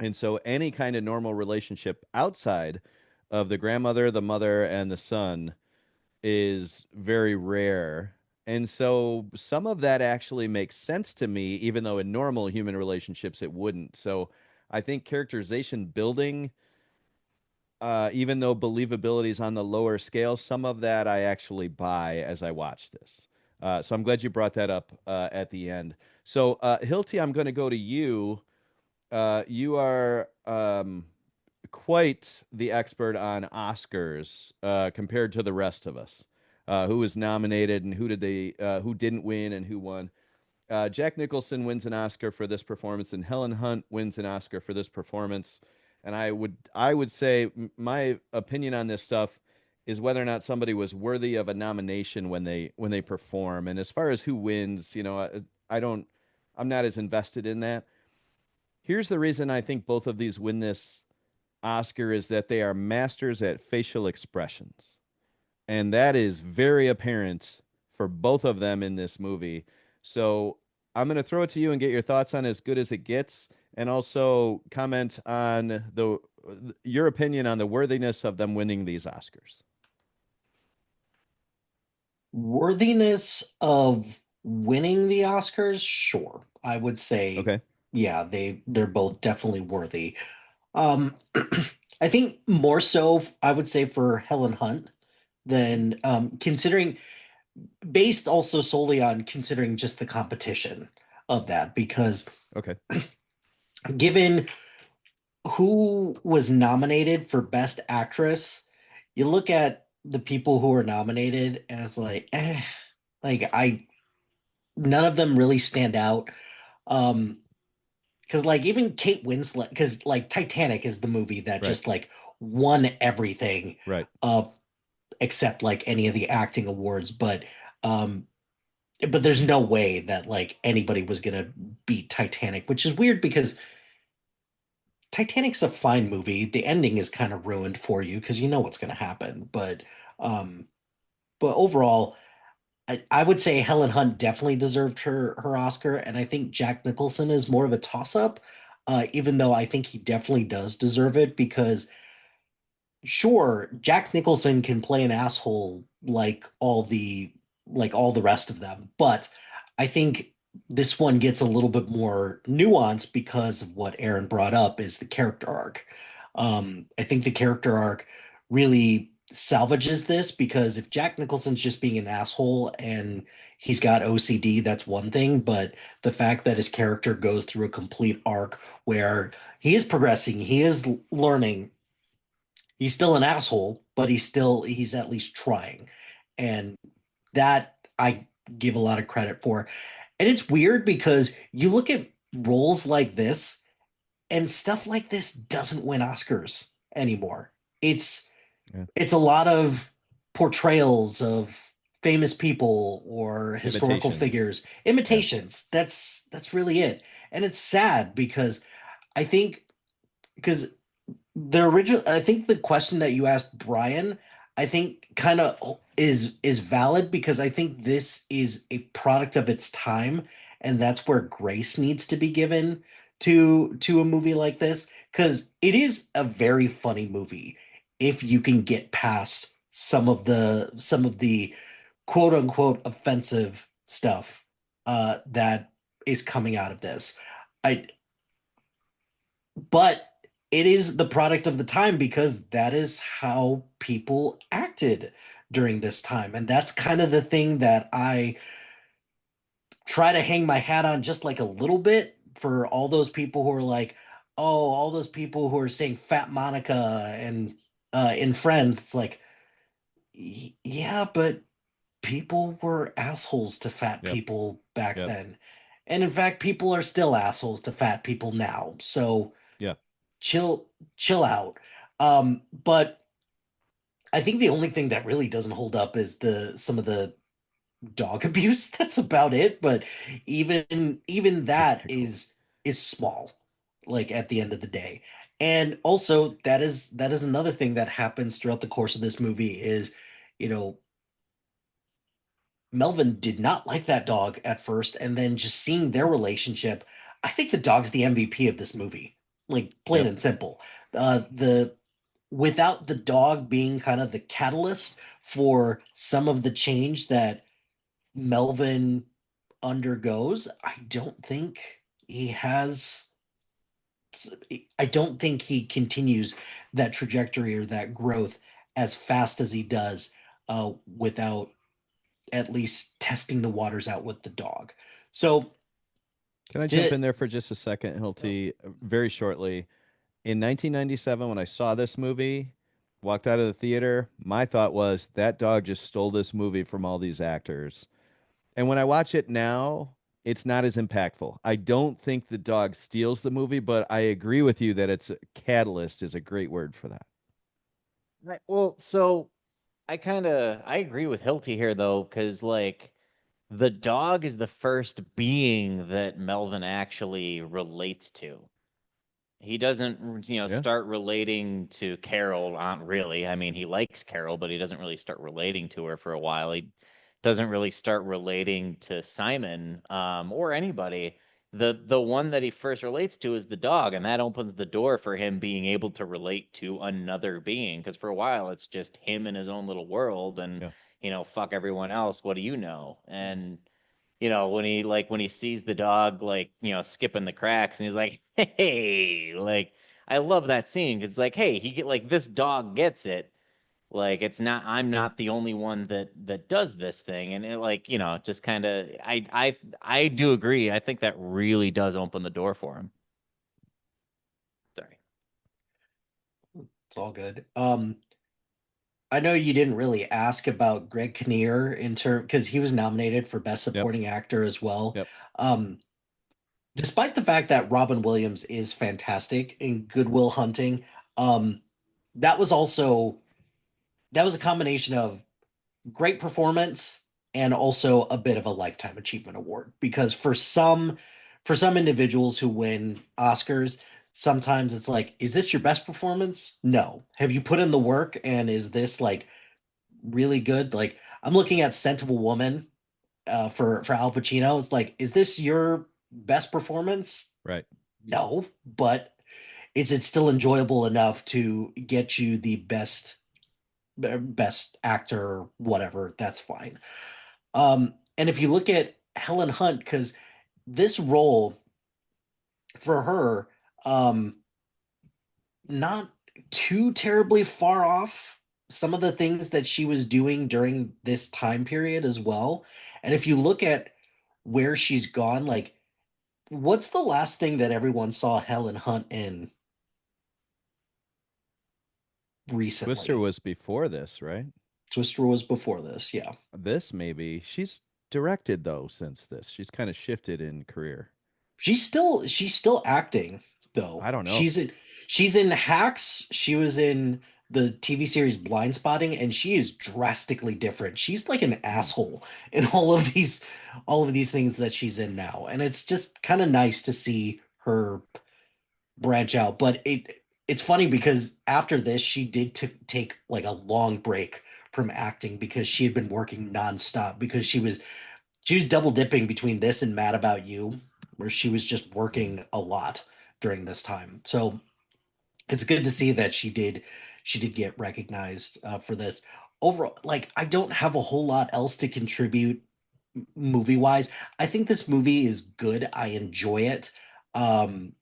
And so any kind of normal relationship outside of the grandmother, the mother, and the son is very rare. And so some of that actually makes sense to me, even though in normal human relationships it wouldn't. So I think characterization building, even though believability is on the lower scale, some of that I actually buy as I watch this. So I'm glad you brought that up at the end. So Hilti, I'm going to go to you. You are quite the expert on Oscars compared to the rest of us. Who was nominated and who didn't win and who won. Jack Nicholson wins an Oscar for this performance, and Helen Hunt wins an Oscar for this performance. And I would say my opinion on this stuff is whether or not somebody was worthy of a nomination when they perform. And as far as who wins, I don't, I'm not as invested in that. Here's the reason I think both of these win this Oscar is that they are masters at facial expressions. And that is very apparent for both of them in this movie. So I'm going to throw it to you and get your thoughts on As Good as It Gets, and also comment on the your opinion on the worthiness of them winning these Oscars. Worthiness of winning the Oscars, sure. I would say, Okay. yeah, they're both definitely worthy. Um, I think more so, I would say for Helen Hunt than considering based also solely on considering just the competition of that because Okay. given who was nominated for Best Actress, you look at the people who were nominated as like, like I none of them really stand out. Um, because like even Kate Winslet, because like Titanic is the movie that Right. just like won everything, Right. except like any of the acting awards, um, but there's no way that like anybody was gonna beat Titanic, which is weird because Titanic's a fine movie. The ending is kind of ruined for you because you know what's gonna happen, um, but overall, I would say Helen Hunt definitely deserved her Oscar, and I think Jack Nicholson is more of a toss up, even though I think he definitely does deserve it because sure, Jack Nicholson can play an asshole like all the rest of them, but I think this one gets a little bit more nuanced because of what Aaron brought up is the character arc. I think the character arc really salvages this because if Jack Nicholson's just being an asshole and he's got OCD, that's one thing, but the fact that his character goes through a complete arc where he is progressing, he is learning, he's still an asshole, but he's at least trying. And that I give a lot of credit for. And it's weird because you look at roles like this and stuff like this doesn't win Oscars anymore. It's Yeah. it's a lot of portrayals of famous people or historical Imitations. figures, Yeah. imitations. That's really it. And it's sad because I think because the original I think the question that you asked Brian, I think kind of is valid because I think this is a product of its time and that's where grace needs to be given to a movie like this because it is a very funny movie if you can get past some of the quote unquote offensive stuff that is coming out of this. I but it is the product of the time because that is how people acted during this time. And that's kind of the thing that I try to hang my hat on just like a little bit for all those people who are like, oh, all those people who are saying Fat Monica and in Friends. It's like, yeah, but people were assholes to fat Yep. people back Yep. then. And in fact, people are still assholes to fat people now. So Yeah. chill chill out. But I think the only thing that really doesn't hold up is the some of the dog abuse. That's about it. But even that Typical. is small, like at the end of the day. And also that is another thing that happens throughout the course of this movie is, you know, Melvin did not like that dog at first, and then just seeing their relationship, I think the dog's the MVP of this movie, like plain Yep. and simple. The Without the dog being kind of the catalyst for some of the change that Melvin undergoes, he has. I don't think he continues that trajectory or that growth as fast as he does without at least testing the waters out with the dog. So Can I jump to in there for just a second, Hilty, very shortly? In 1997, when I saw this movie, walked out of the theater, my thought was that dog just stole this movie from all these actors. And when I watch it now, it's not as impactful. I don't think the dog steals the movie, but I agree with you that it's a catalyst is a great word for that. Right. Well, so I agree with Hilty here though, because like the dog is the first being that Melvin actually relates to. He doesn't, Yeah. start relating to Carol, not really. I mean, he likes Carol, but he doesn't really start relating to her for a while. He doesn't really start relating to Simon, or anybody. The one that he first relates to is the dog, and that opens the door for him being able to relate to another being. Because for a while, it's just him in his own little world, and Yeah. fuck everyone else. What do you know? And when he sees the dog like skipping the cracks and he's like, hey, like I love that scene because like, hey, he get like this dog gets it. Like it's not I'm not the only one that does this thing. And it like just kind of I do agree. I think that really does open the door for him. Sorry. It's all good. I know you didn't really ask about Greg Kinnear in term because he was nominated for Best Yep. Supporting Actor as well. Yep. Um, Despite the fact that Robin Williams is fantastic in Good Will Hunting, um, that was also that was a combination of great performance and also a bit of a lifetime achievement award because for some individuals who win Oscars, sometimes it's like, is this your best performance? No. Have you put in the work and is this like really good? Like I'm looking at Scent of a Woman for Al Pacino. It's like, is this your best performance? Right. No, but is it still enjoyable enough to get you the best actor, whatever? That's fine. And if you look at Helen Hunt, because this role for her, um, not too terribly far off some of the things that she was doing during this time period as well. And if you look at where she's gone, like, what's the last thing that everyone saw Helen Hunt in Twister recently? was before this, right? Twister was before this, yeah. This maybe. She's directed though since this. She's kind of shifted in career. She's still acting though. I don't know. She's in Hacks. She was in the TV series Blind Spotting, and she is drastically different. She's like an Hmm. asshole in all of these things that she's in now. And it's just kind of nice to see her branch out. But it's funny because after this, she did take like a long break from acting because she had been working nonstop because she was double dipping between this and Mad About You, where she was just Hmm. working a lot during this time. So it's good to see that she did get recognized for this. Overall, like I don't have a whole lot else to contribute movie wise. I think this movie is good. I enjoy it. Um,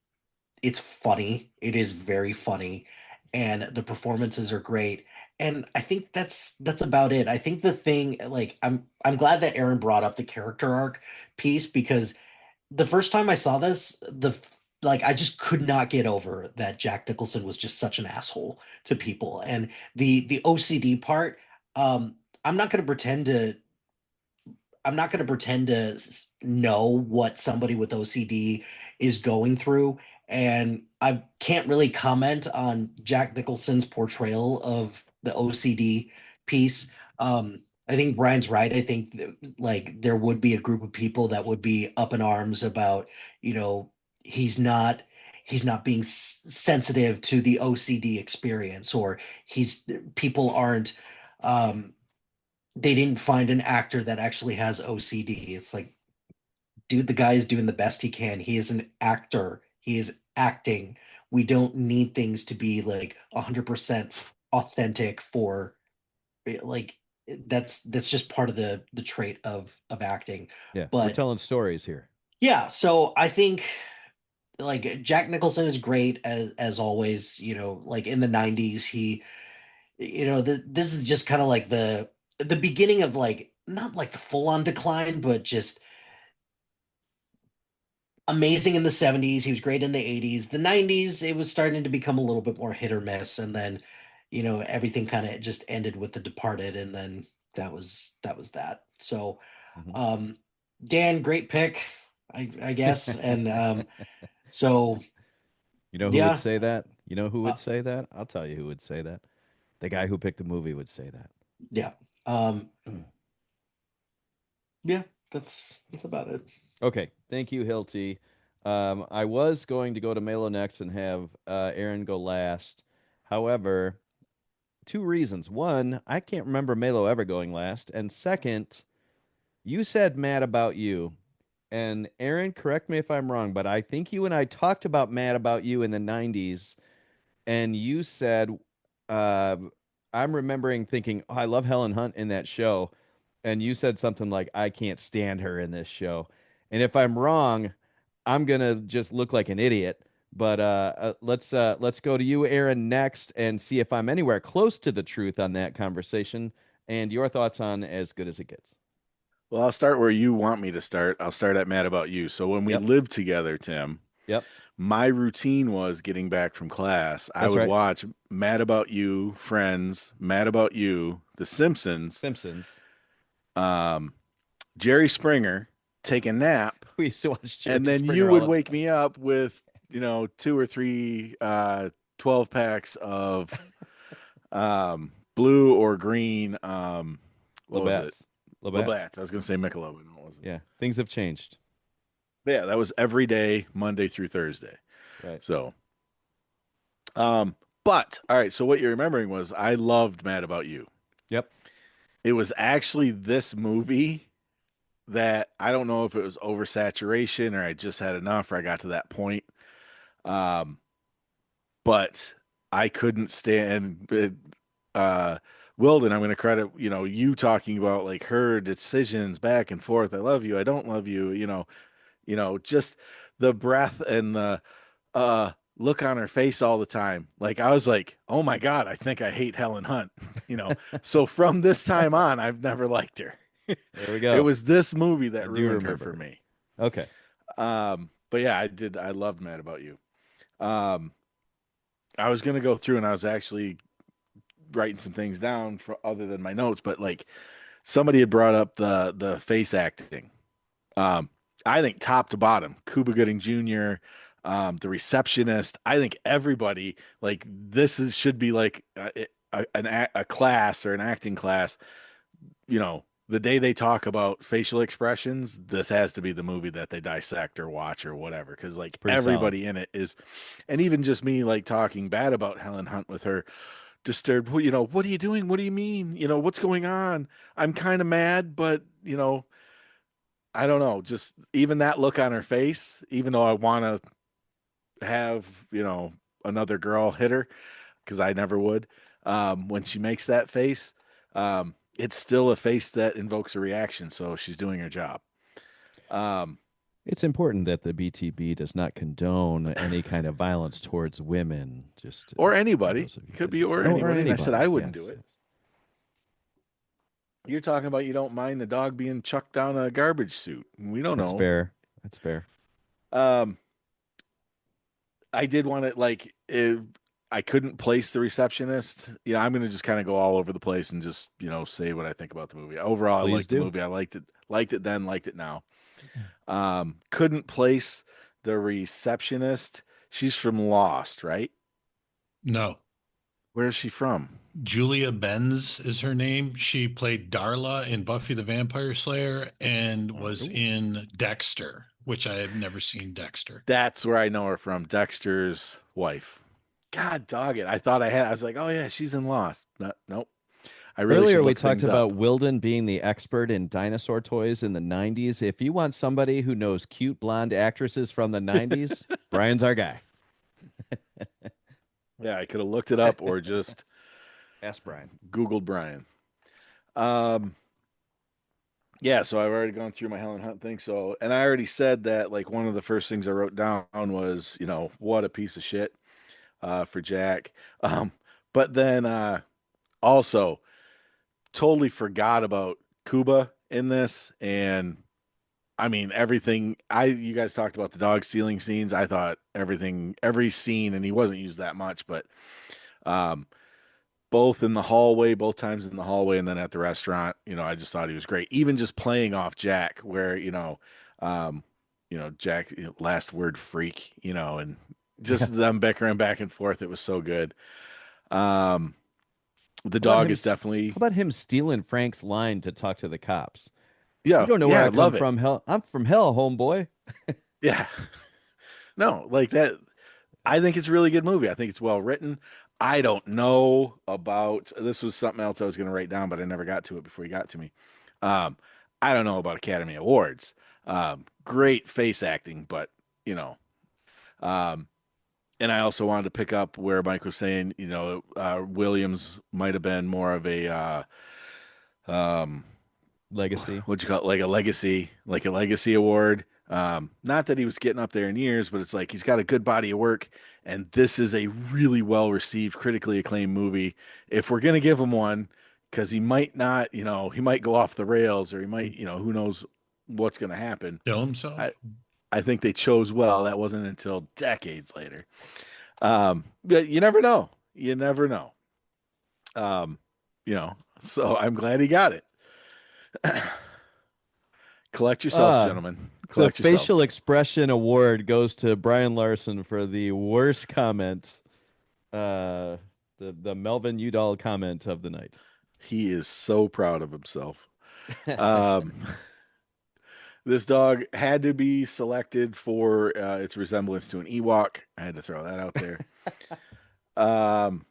it's funny. It is very funny, and the performances are great. And I think that's about it. I think the thing, like, I'm glad that Aaron brought up the character arc piece because the first time I saw this, like I just could not get over that Jack Nicholson was just such an asshole to people. And the OCD part, um, I'm not going to pretend to I'm not going to pretend to know what somebody with OCD is going through. And I can't really comment on Jack Nicholson's portrayal of the OCD piece. I think Brian's right. I think that, like there would be a group of people that would be up in arms about, you know, he's not he's not being sensitive to the OCD experience, or he's people aren't they didn't find an actor that actually has OCD. It's like, dude, the guy is doing the best he can. He is an actor. He is acting. We don't need things to be like 100% authentic for like that's just part of the trait of acting. Yeah, we're But telling stories here. yeah, so I think like Jack Nicholson is great as always, like in the 90s this is just kind of like the beginning of like not like the full on decline, but just amazing in the 70s. He was great in the 80s. The 90s, it was starting to become a little bit more hit or miss. And then, everything kind of just ended with The Departed. And then that was that. So, Mhm. um, Dan, great pick, I guess. And so, You know who would yeah, say that? You know who uh, would say that? I'll tell you who would say that. The guy who picked the movie would say that. yeah, um, yeah, that's about it. Okay, thank you, Hilty. I was going to go to Melo next and have Aaron go last. However, two reasons. One, I can't remember Melo ever going last. And second, you said Mad About You. And Aaron, correct me if I'm wrong, but I think you and I talked about Mad About You in the 90s. And you said, uh, I'm remembering thinking, oh, I love Helen Hunt in that show. And you said something like, I can't stand her in this show. And if I'm wrong, I'm gonna just look like an idiot. But let's go to you, Aaron, next, and see if I'm anywhere close to the truth on that conversation and your thoughts on As Good as It Gets. Well, I'll start where you want me to start. I'll start at Mad About You. So when we Yep, lived together, Tim, yep, my routine was getting back from class. I that's would right. watch Mad About You, Friends, Mad About You, The Simpsons, Simpsons. um, Jerry Springer, take a nap, We used to watch and Jerry then you Springer would all the wake time. me up with, two or three 12 packs of blue or green. What was it? Labatt's. Labatt. Labatt. I was going to say Michelob. No, it wasn't. Yeah, things have changed. But yeah, that was every day, Monday through Thursday. Right. So, um, but all right. So what you're remembering was I loved Mad About You. Yep. It was actually this movie that I don't know if it was oversaturation or I just had enough or I got to that point. Um, but I couldn't stand Wilden. I'm going to credit, you talking about like her decisions back and forth. I love you. I don't love you. Just the breath and the look on her face all the time. Like I was like, oh my God, I think I hate Helen Hunt. So from this time on, I've never liked her. There we It go. was this movie I that do ruined her remember for her. me. Okay. But yeah, I did. I loved Mad About You. Um, I was gonna go through and I was actually writing some things down for other than my notes, but like somebody had brought up the face acting. Um, I think top to bottom, Cuba Gooding Jr., the receptionist. I think everybody like this is should be like a class or an acting class. The day they talk about facial expressions, this has to be the movie that they dissect or watch or whatever. Because It's like pretty solid. everybody in it is, and even just me like talking bad about Helen Hunt with her disturbed. Well, what are you doing? What do you mean? What's going on? I'm kind of mad, but I don't know. Just even that look on her face, even though I want to have, another girl hit her because I never would. When she makes that face, it's still a face that invokes a reaction. So she's doing her job. Um, It's important that the BTB does not condone any kind of violence towards women. Just or for anybody. those of It you could guys be who say, or or anybody. And I said I anybody. wouldn't do Yes, it. yes. You're talking about you don't mind the dog being chucked down a garbage chute. We don't That's know. fair. That's fair. Um, I did want to like if I couldn't place the receptionist. I'm gonna just kind of go all over the place and just say what I think about the movie. Overall, I Please liked the do. movie. I liked it then, liked it now. Couldn't place the receptionist. She's from Lost, right? No. Where is she from? Julia Benz is her name. She played Darla in Buffy the Vampire Slayer and was Oh. in Dexter, which I have never seen Dexter. That's where I know her from. Dexter's wife. God dog it! I thought I had. I was like, oh yeah, she's in Lost. No, nope. I really Earlier, should we look talked things about up. Wilden being the expert in dinosaur toys in the 90s. If you want somebody who knows cute blonde actresses from the 90s, Brian's our guy. Yeah, I could have looked it up or just Ask Brian. Googled Brian. Um, yeah, so I've already gone through my Helen Hunt thing. So, and I already said that like one of the first things I wrote down was, what a piece of shit for Jack. Um, but then also totally forgot about Cuba in this, and I mean, everything you guys talked about the dog stealing scenes. I thought every scene, and he wasn't used that much, but um, both in the hallway, both times in the hallway, and then at the restaurant, I just thought he was great. Even just playing off Jack, where um, Jack, last word freak, and Yeah. just them bickering back and forth. It was so good. Um, the How about dog him? is definitely, How about him stealing Frank's line to talk to the cops? You yeah, don't know where yeah, I I come love it. from, hell. I'm from hell, homeboy. Yeah, no, like that. I think it's a really good movie. I think it's well written. I don't know about this was something else I was going to write down, but I never got to it before you got to me. Um, I don't know about Academy Awards. Great face acting, but you know, um, and I also wanted to pick up where Mike was saying, Williams might have been more of a um, Legacy. what'd you call it, like a legacy award. Not that he was getting up there in years, but it's like he's got a good body of work, and this is a really well received, critically acclaimed movie. If we're gonna give him one, because he might not, he might go off the rails, or he might, who knows what's gonna happen. Kill himself. I think they chose well. That wasn't until decades later. But you never know. You never know. Um, so I'm glad he got it. Collect yourselves, Uh, gentlemen. the Collect facial yourselves. expression award goes to Brian Larson for the worst comment. The Melvin Udall comment of the night. He is so proud of himself. Um, this dog had to be selected for its resemblance to an Ewok. I had to throw that out there. Um,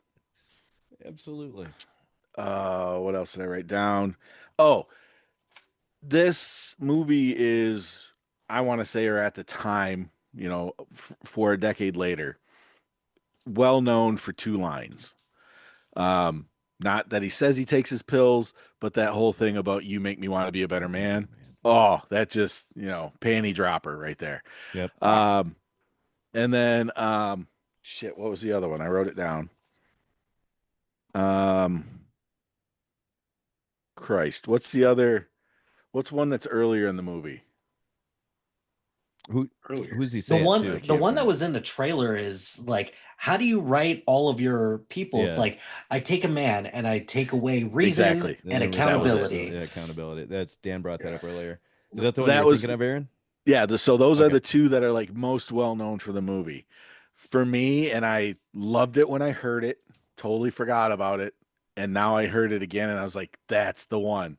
Absolutely. what else did I write down? Oh, this movie is, I want to say, or at the time, for a decade later, well known for two lines. Um, Not that he says he takes his pills, but that whole thing about you make me want to be a better man. Oh, that just, panty dropper right there. Yep. Um, and then, shit, what was the other one? I wrote it down. Um, Christ, what's one that's earlier in the movie? Who Earlier. who's he The saying one to? the one that find was in the trailer is like, how do you write all of your people? It's Yeah. like, I take a man and I take away reason Exactly. and And That was it. accountability. Yeah, accountability. That's Dan brought that Yeah. up earlier. Is that the one That you're was thinking of, Aaron? Yeah, so those are Okay. the two that are like most well known for the movie. For me, and I loved it when I heard it, totally forgot about it, and now I heard it again and I was like, that's the one.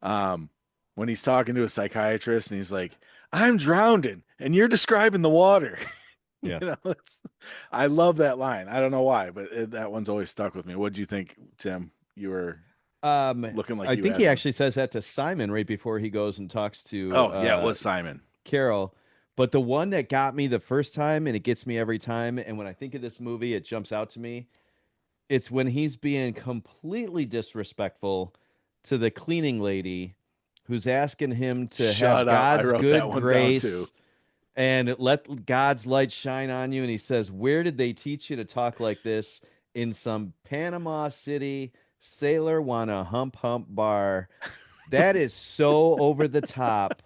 Um, when he's talking to a psychiatrist and he's like, I'm drowning and you're describing the water. Yeah. I love that line. I don't know why, but that one's always stuck with me. What do you think, Tim? You were looking like I you think had he one. actually says that to Simon right before he goes and talks to Oh, yeah, it was Simon. Carol. But the one that got me the first time, and it gets me every time, and when I think of this movie, it jumps out to me. It's when he's being completely disrespectful to the cleaning lady who's asking him to have Shut up. I God's wrote that good one down too. grace and let God's light shine on you. And he says, where did they teach you to talk like this? In some Panama City sailor wanna hump bar. That is so over the top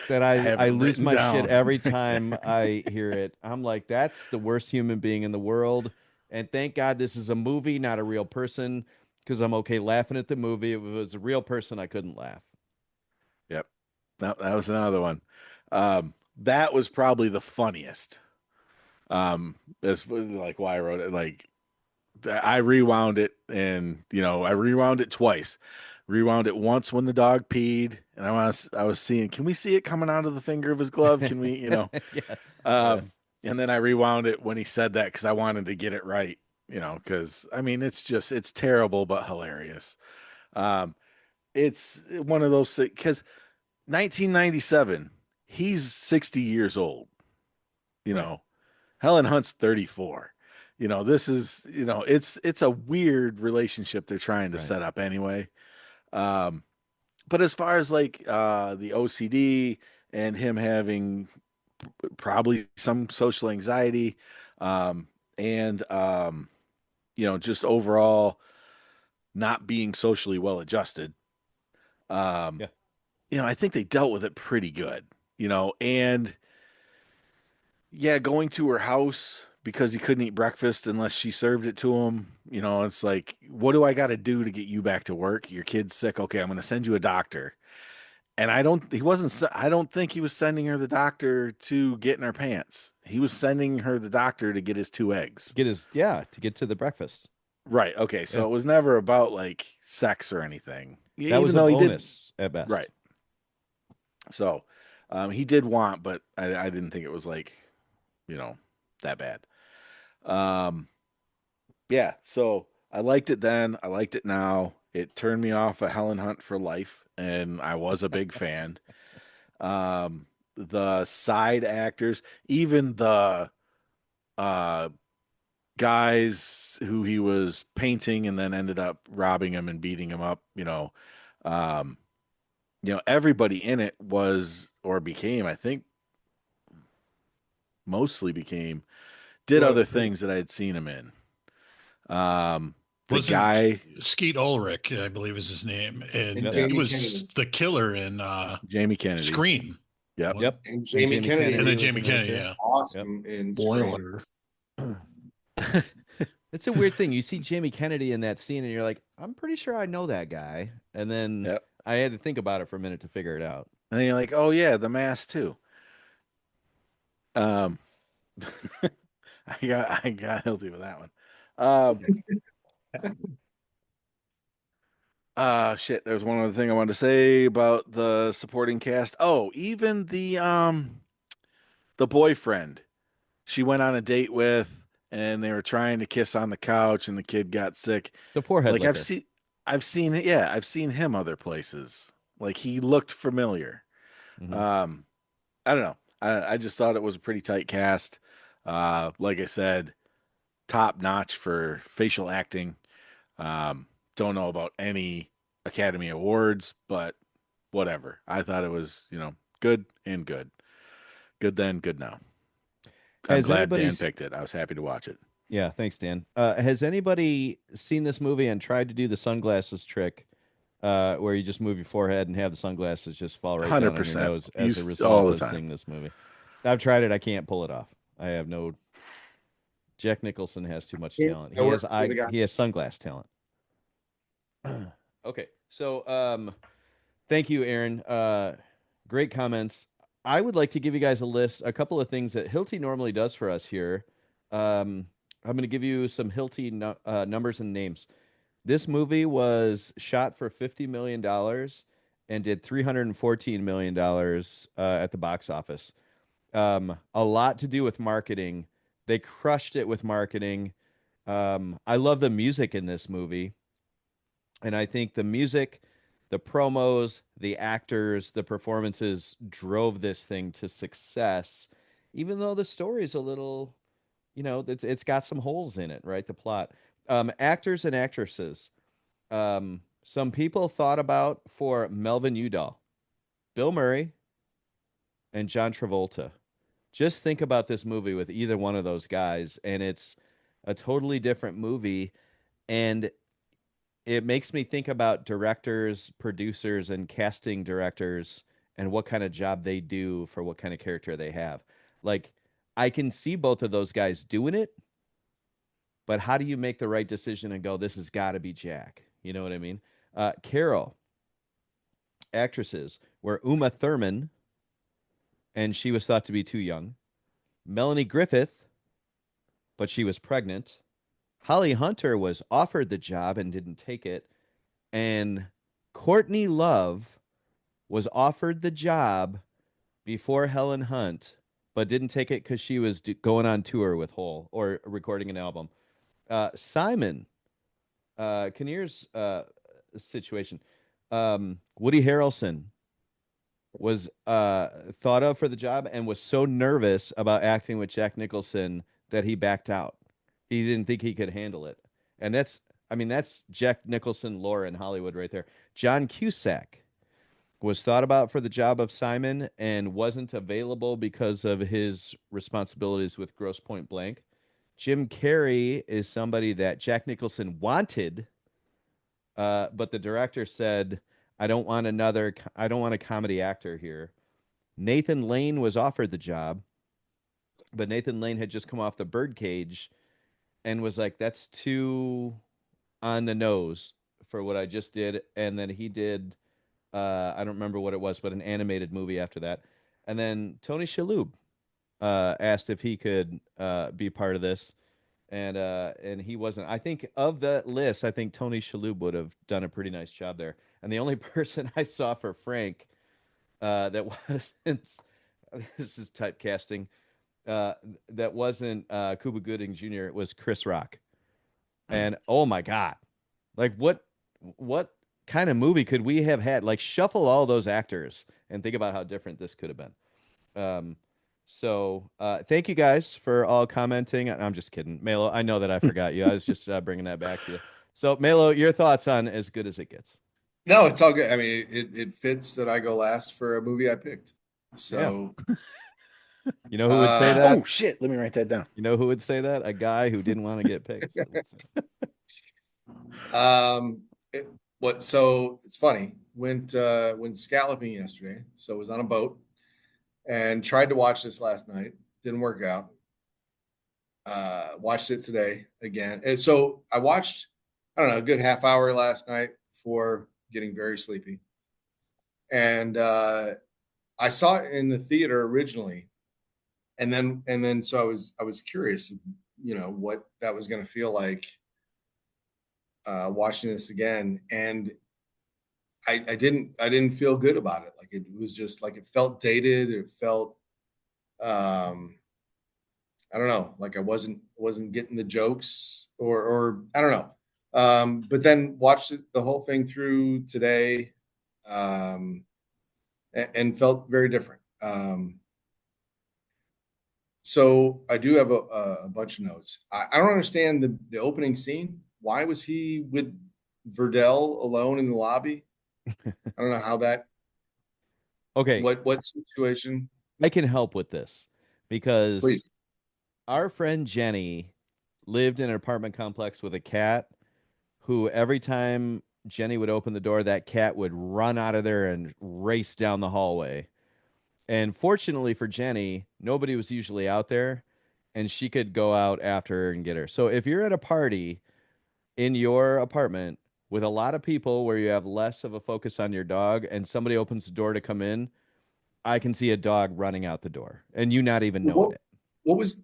that I have I it lose written my shit down every right time there. I hear it. I'm like, that's the worst human being in the world. And thank God this is a movie, not a real person, because I'm okay laughing at the movie. If it was a real person, I couldn't laugh. Yep. That was another one. That was probably the funniest. That's like why I wrote it. Like I rewound it and I rewound it twice. Rewound it once when the dog peed and I was seeing, can we see it coming out of the finger of his glove? Can we, Yeah. Yeah. um, and then I rewound it when he said that because I wanted to get it right, because I mean, it's terrible, but hilarious. Um, it's one of those because 1997, he's 60 years old, you Right. know, Helen Hunt's 34. This is, it's a weird relationship they're trying to Right. set up anyway. Um, but as far as like the OCD and him having probably some social anxiety, um, and just overall not being socially well adjusted. Um, Yeah. I think they dealt with it pretty good, and yeah, going to her house because he couldn't eat breakfast unless she served it to him. It's like, what do I got to do to get you back to work? Your kid's sick. Okay, I'm going to send you a doctor. And I don't think he was sending her the doctor to get in her pants. He was sending her the doctor to get his 2 eggs. To get to the breakfast. Right. Okay. So Yeah. it was never about like sex or anything. That was Even a though he did. bonus at best. Right. So he did want, but I didn't think it was like, that bad. Um, yeah. So I liked it then. I liked it now. It turned me off of Helen Hunt for life, and I was a big fan. The side actors, even the uh, guys who he was painting and then ended up robbing him and beating him up, um, everybody in it was or became, I think, mostly became, did other things that I had seen him in. The Wasn't guy, Skeet Ulrich, I believe is his name, and And he Jamie was Kennedy. the killer in Jamie Kennedy. Scream. Yep. Yep. And Jamie Kennedy And then was Jamie in there, Kennedy, too. yeah. awesome in Scream. Spoiler. It's a weird thing. You see Jamie Kennedy in that scene, and you're like, I'm pretty sure I know that guy. And then Yep. I had to think about it for a minute to figure it out. And then you're like, oh yeah, the mask too. Um, I got guilty with that one. Shit. There's one other thing I wanted to say about the supporting cast. Oh, even the boyfriend she went on a date with, and they were trying to kiss on the couch, and the kid got sick. The forehead Like liquor. I've seen him other places. Like he looked familiar. Mhm. I don't know. I just thought it was a pretty tight cast. Like I said, top notch for facial acting. Don't know about any Academy Awards, but whatever. I thought it was, good and good. Good then, good now. I'm Has glad anybody Dan s- picked it. I was happy to watch it. Yeah, thanks, Dan. Has anybody seen this movie and tried to do the sunglasses trick, where you just move your forehead and have the sunglasses just fall right down on your 100%. nose as a All result the of time. seeing this movie? I've tried it. I can't pull it off. I have no. Jack Nicholson has too much talent. I worked with a guy. He has sunglass talent. Okay, so thank you, Aaron. Great comments. I would like to give you guys a couple of things that Hilty normally does for us here. I'm going to give you some Hilty numbers and names. This movie was shot for $50 million and did $314 million at the box office. A lot to do with marketing. They crushed it with marketing. I love the music in this movie. And I think the music, the promos, the actors, the performances drove this thing to success, even though the story is a little, it's got some holes in it, right? The plot. Actors and actresses. Some people thought about for Melvin Udall, Bill Murray, and John Travolta. Just think about this movie with either one of those guys, and it's a totally different movie. And it makes me think about directors, producers, and casting directors and what kind of job they do for what kind of character they have. Like, I can see both of those guys doing it, but how do you make the right decision and go, this has got to be Jack? You know what I mean? Carol, actresses were Uma Thurman, and she was thought to be too young. Melanie Griffith, but she was pregnant. Holly Hunter was offered the job and didn't take it. And Courtney Love was offered the job before Helen Hunt, but didn't take it because she was going on tour with Hole or recording an album. Simon, Kinnear's situation. Woody Harrelson was thought of for the job and was so nervous about acting with Jack Nicholson that he backed out. He didn't think he could handle it. And that's Jack Nicholson lore in Hollywood right there. John Cusack was thought about for the job of Simon and wasn't available because of his responsibilities with Grosse Point Blank. Jim Carrey is somebody that Jack Nicholson wanted, but the director said, I don't want I don't want a comedy actor here. Nathan Lane was offered the job, but Nathan Lane had just come off the Birdcage and was like, that's too on the nose for what I just did. And then he did, I don't remember what it was, but an animated movie after that. And then Tony Shalhoub asked if he could be part of this, and he wasn't. I think of that list, I think Tony Shalhoub would have done a pretty nice job there. And the only person I saw for Frank that wasn't this is typecasting uh, that wasn't Cuba Gooding Jr. It was Chris Rock, and oh my god, like what kind of movie could we have had? Like shuffle all those actors and think about how different this could have been. Um, thank you guys for all commenting. I'm just kidding, Melo. I know that I forgot you. I was just bringing that back to you. So, Melo, your thoughts on As Good as It Gets? No, it's all good. I mean, it fits that I go last for a movie I picked. So, You know who would say that? Oh shit! Let me write that down. You know who would say that? A guy who didn't want to get picked. um, so it's funny. Went scalloping yesterday. So was on a boat and tried to watch this last night. Didn't work out. Watched it today again. And so I watched, I don't know, a good half hour last night before getting very sleepy. And I saw it in the theater originally. And then so I was curious, you know, what that was going to feel like watching this again. And I didn't feel good about it. Like it was just like it felt dated. It felt I don't know, like I wasn't getting the jokes or I don't know. But then watched the whole thing through today, and felt very different. So I do have a bunch of notes. I don't understand the opening scene. Why was he with Verdell alone in the lobby? I don't know how that. Okay, What situation? I can help with this because Please. our friend Jenny lived in an apartment complex with a cat who every time Jenny would open the door, that cat would run out of there and race down the hallway. And fortunately for Jenny, nobody was usually out there and she could go out after her and get her. So if you're at a party in your apartment with a lot of people where you have less of a focus on your dog and somebody opens the door to come in, I can see a dog running out the door and you not even knowing What it.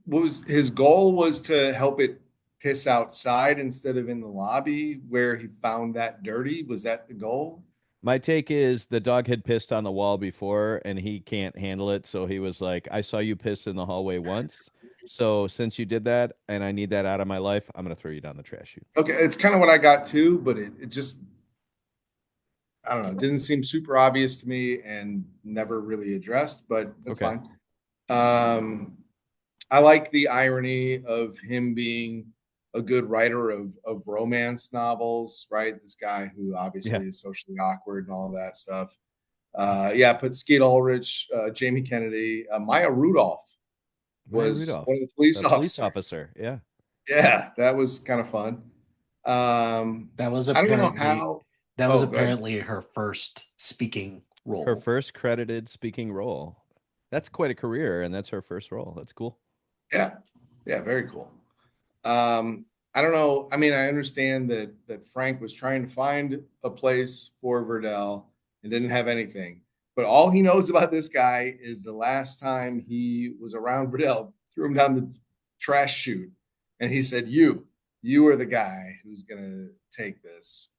what was his goal was to help it piss outside instead of in the lobby where he found that dirty? Was that the goal? My take is the dog had pissed on the wall before and he can't handle it. So he was like, I saw you piss in the hallway once. So since you did that and I need that out of my life, I'm going to throw you down the trash chute. Okay, it's kind of what I got too, but it just I don't know, it didn't seem super obvious to me and never really addressed, but that's Okay. fine. I like the irony of him being a good writer of romance novels, right? This guy who Yeah. obviously is socially awkward and all of that stuff. Yeah, put Skeet Ulrich, Jamie Kennedy, Maya Rudolph Maya was Rudolph, one of the police the police officers. officer. Yeah. Yeah, that was kind of fun. That was I don't know apparently how. that was Oh, go ahead. apparently her first speaking Her role. first credited speaking role. That's quite a career, and that's her first role. That's cool. Yeah, yeah, very cool. I don't know. I mean, I understand that Frank was trying to find a place for Verdell and didn't have anything. But all he knows about this guy is the last time he was around Verdell, threw him down the trash chute, and he said, "You are the guy who's gonna take this."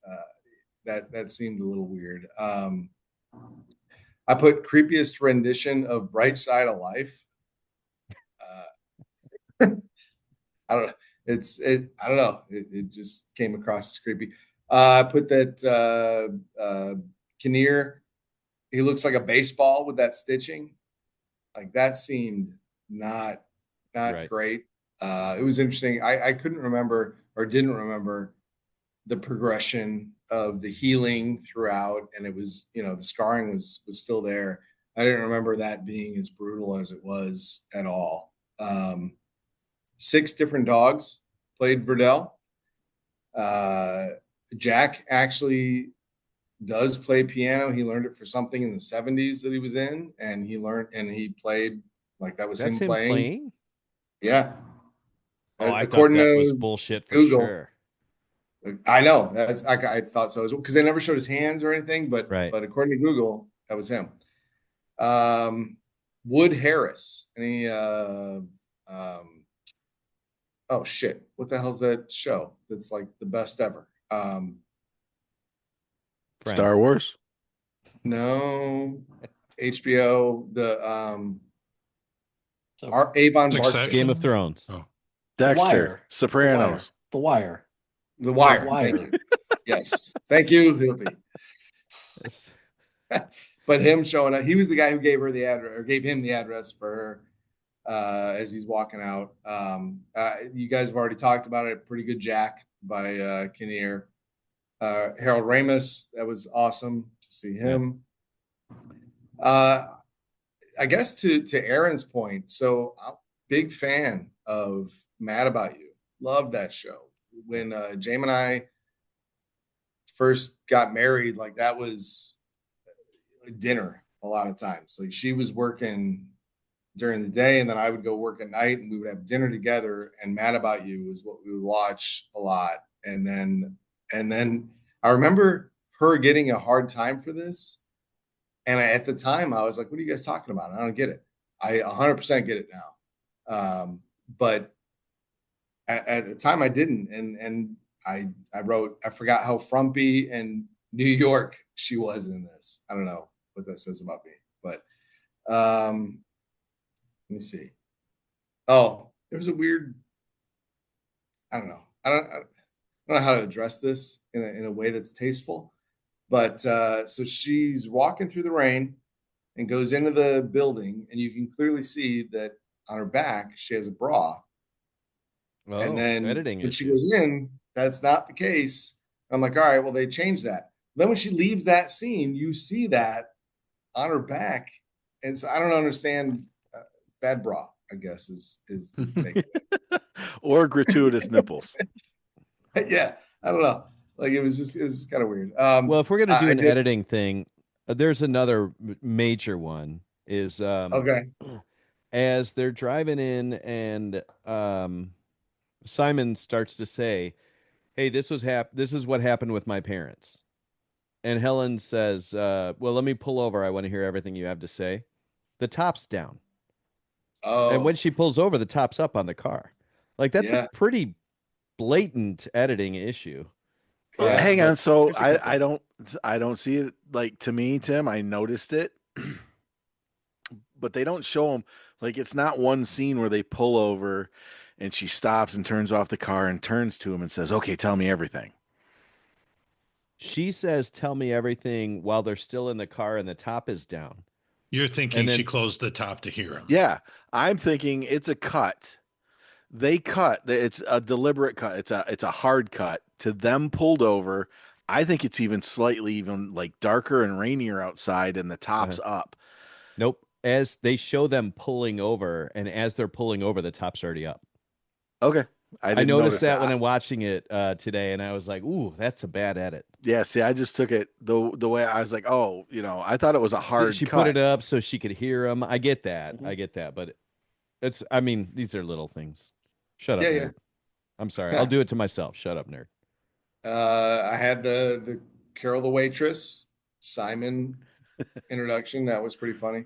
That seemed a little weird. I put creepiest rendition of Bright Side of Life. I don't know. I don't know. It just came across as creepy. I put that Kinnear. He looks like a baseball with that stitching. Like that seemed not Right. great. It was interesting. I couldn't remember or didn't remember the progression of the healing throughout, and it was the scarring was still there. I didn't remember that being as brutal as it was at all. 6 different dogs played Verdell. Jack actually does play piano. He learned it for something in the 70s that he was in, and he played like that was That's him him playing. playing? Yeah. Oh, I thought According that was to bullshit for Google, sure. I know I thought so as well because they never showed his hands or anything, but Right. according to Google, that was him. Wood Harris, any oh shit, what the hell's that show that's like the best ever? Star Friends. Wars. No, HBO, So Avon Succession? Barksdale, Game of Thrones. Oh. Dexter. Wire. Sopranos. The Wire. The Wire. Wire. Thank you. Yes, thank you, Hilty. Yes. But him showing up, he was the guy who gave her the address or gave him the address for her as he's walking out. You guys have already talked about it. Pretty good Jack by Kinnear. Harold Ramis, that was awesome to see him. I guess to Aaron's point, so I'm a big fan of Mad About You. Love that show. When James and I first got married, like that was dinner a lot of times. Like she was working during the day and then I would go work at night and we would have dinner together, and Mad About You was what we would watch a lot. And then I remember her getting a hard time for this. And at the time I was like, what are you guys talking about? I don't get it. I 100% get it now. But at the time I didn't. And I wrote, I forgot how frumpy and New York she was in this. I don't know what that says about me, but let me see. Oh, there was a weird, I don't know. I don't know how to address this in a way that's tasteful. But so she's walking through the rain and goes into the building, and you can clearly see that on her back she has a bra. And Oh, then editing when she issue. goes in, that's not the case. I'm like, all right, well, they changed that. Then when she leaves that scene, you see that on her back. And so I don't understand. Bad bra, I guess, is the takeaway. Or gratuitous nipples. Yeah, I don't know. Like it was kind of weird. Well, if we're gonna do I an did editing thing, there's another major one. Is okay. as they're driving in and Simon starts to say, "Hey, this is what happened with my parents." And Helen says, "Well, let me pull over. I want to hear everything you have to say." The top's down. And when Oh, she pulls over, the top's up on the car. Like that's a yeah, pretty blatant editing issue. yeah. Hang But on. So here's a couple. I don't see it like to me, Tim. I noticed it, but they don't show them like it's not one scene where they pull over and she stops and turns off the car and turns to him and says, "Okay, tell me everything." She says, "Tell me everything," while they're still in the car and the top is down. You're thinking And she then closed the top to hear him. Yeah, I'm thinking it's a cut. They cut. It's a deliberate cut. It's a hard cut to them pulled over. I think it's even slightly even like darker and rainier outside and the top's up. nope. As they show them pulling over, and as they're pulling over, the top's already up. Okay. I I didn't noticed notice that that. when I'm watching it today, and I was like, "Ooh, that's a bad edit." Yeah, see, I just took it the way I was like, oh, I thought it was a hard She put cut. it up so she could hear him. I get that. Mhm. I get that. But it's, I mean, these are little things. Shut up, Yeah, nerd. I'm sorry. I'll do it to myself. Shut up, nerd. I had the Carol the waitress Simon introduction. That was pretty funny.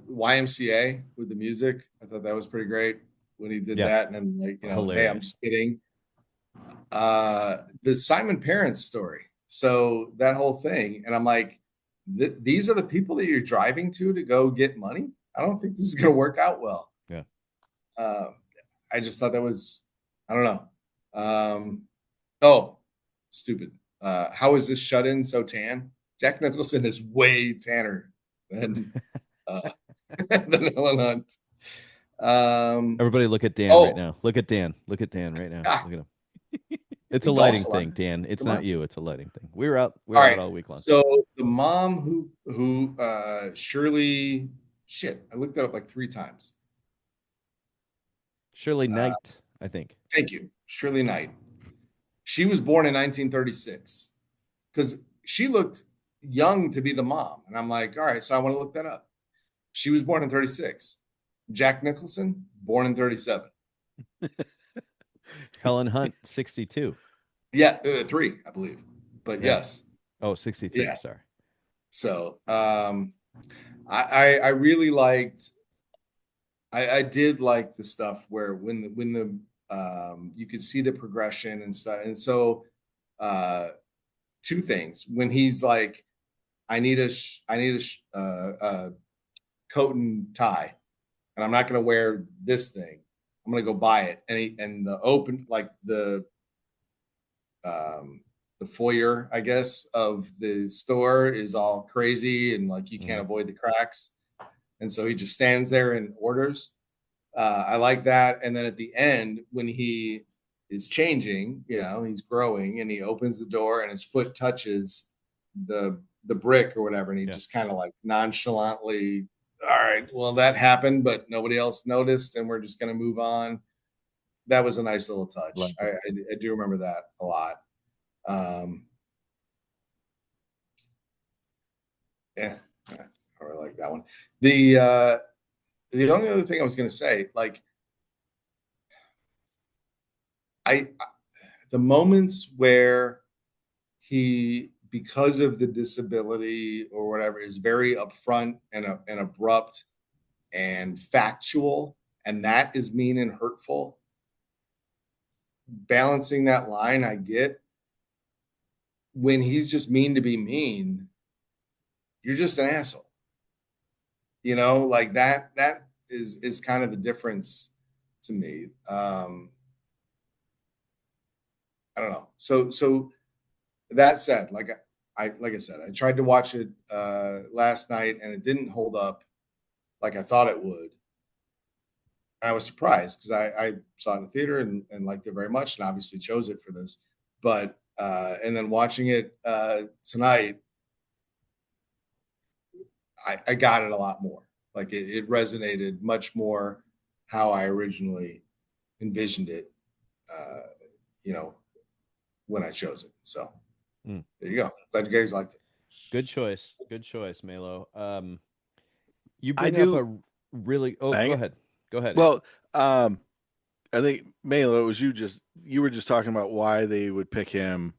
YMCA with the music. I thought that was pretty great when he did Yeah. that. And then like, hey, I'm Hilarious. just kidding. The Simon parents story. So that whole thing, and I'm like, these are the people that you're driving to go get money. I don't think this is going to work out well. Yeah. I just thought that was, I don't know. Oh, stupid. How is this shut in so tan? Jack Nicholson is way tanner than than Helen Hunt. Everybody look at Dan right Oh, now. Look at Dan. Look at Dan right now. ah, Look at him. It's the a golf lighting salon. thing, Dan. It's Come not on. you. It's a lighting thing. We were out. We All were right. out all week long. So the mom who Shirley, shit, I looked that up like 3 times. Shirley Knight, I think. Thank you, Shirley Knight. She was born in 1936 because she looked young to be the mom. And I'm like, all right, so I want to look that up. She was born in 36. Jack Nicholson, born in 37. Helen Hunt, 62. Yeah, 3, I believe. But Yeah. yes. Oh, 63. Yeah. Sorry. So I really liked I did like the stuff where when the you could see the progression and stuff. And so two things. When he's like, I need a coat and tie, and I'm not going to wear this thing. I'm going to go buy it. And the open, like the foyer, I guess, of the store is all crazy and like you can't avoid the cracks. And so he just stands there and orders. I like that. And then at the end, when he is changing, he's growing, and he opens the door and his foot touches the brick or whatever, and he just kind of like nonchalantly, all right, well, that happened, but nobody else noticed, and we're just going to move on. That was a nice little touch. I do remember that a lot. Yeah, I really like that one. The only other thing I was going to say, like, the moments where he, because of the disability or whatever, is very upfront and abrupt and factual, and that is mean and hurtful. Balancing that line, I get. When he's just mean to be mean, you're just an asshole. Like that is kind of the difference to me. I don't know. So that said, like I said, I tried to watch it last night and it didn't hold up like I thought it would. And I was surprised because I saw it in the theater and liked it very much, and obviously chose it for this. But and then watching it tonight, I got it a lot more. Like it resonated much more how I originally envisioned it, when I chose it. So there you go. Glad you guys liked it. Good choice. Good choice, Melo. You I bring up do- a really. Oh, Hang go it. ahead. Go ahead. Well, I think Melo, it was you were just talking about why they would pick him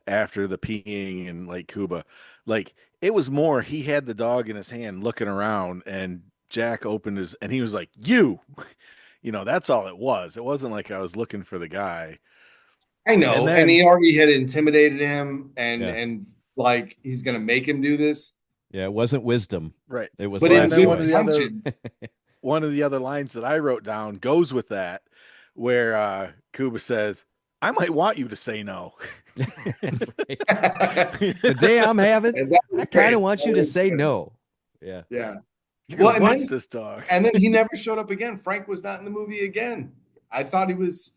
after the peeing in Lake Cuba. Like it was more he had the dog in his hand looking around and Jack opened his and he was like, "You." That's all it was. It wasn't like I was looking for the guy. I know, And and then he already had intimidated him, and Yeah. and like he's gonna make him do this, Yeah, it wasn't wisdom. right. It was but Well, in and last then good one of choice. the other conscience. one of the other lines that I wrote down goes with that, where Cuba says, "I might want you to say no." The day I'm having, And that was I kind great. of want That you to was say good. no. Yeah. Yeah. You're Well, gonna and watch then this dog. and then he never showed up again. Frank was not in the movie again. I thought he was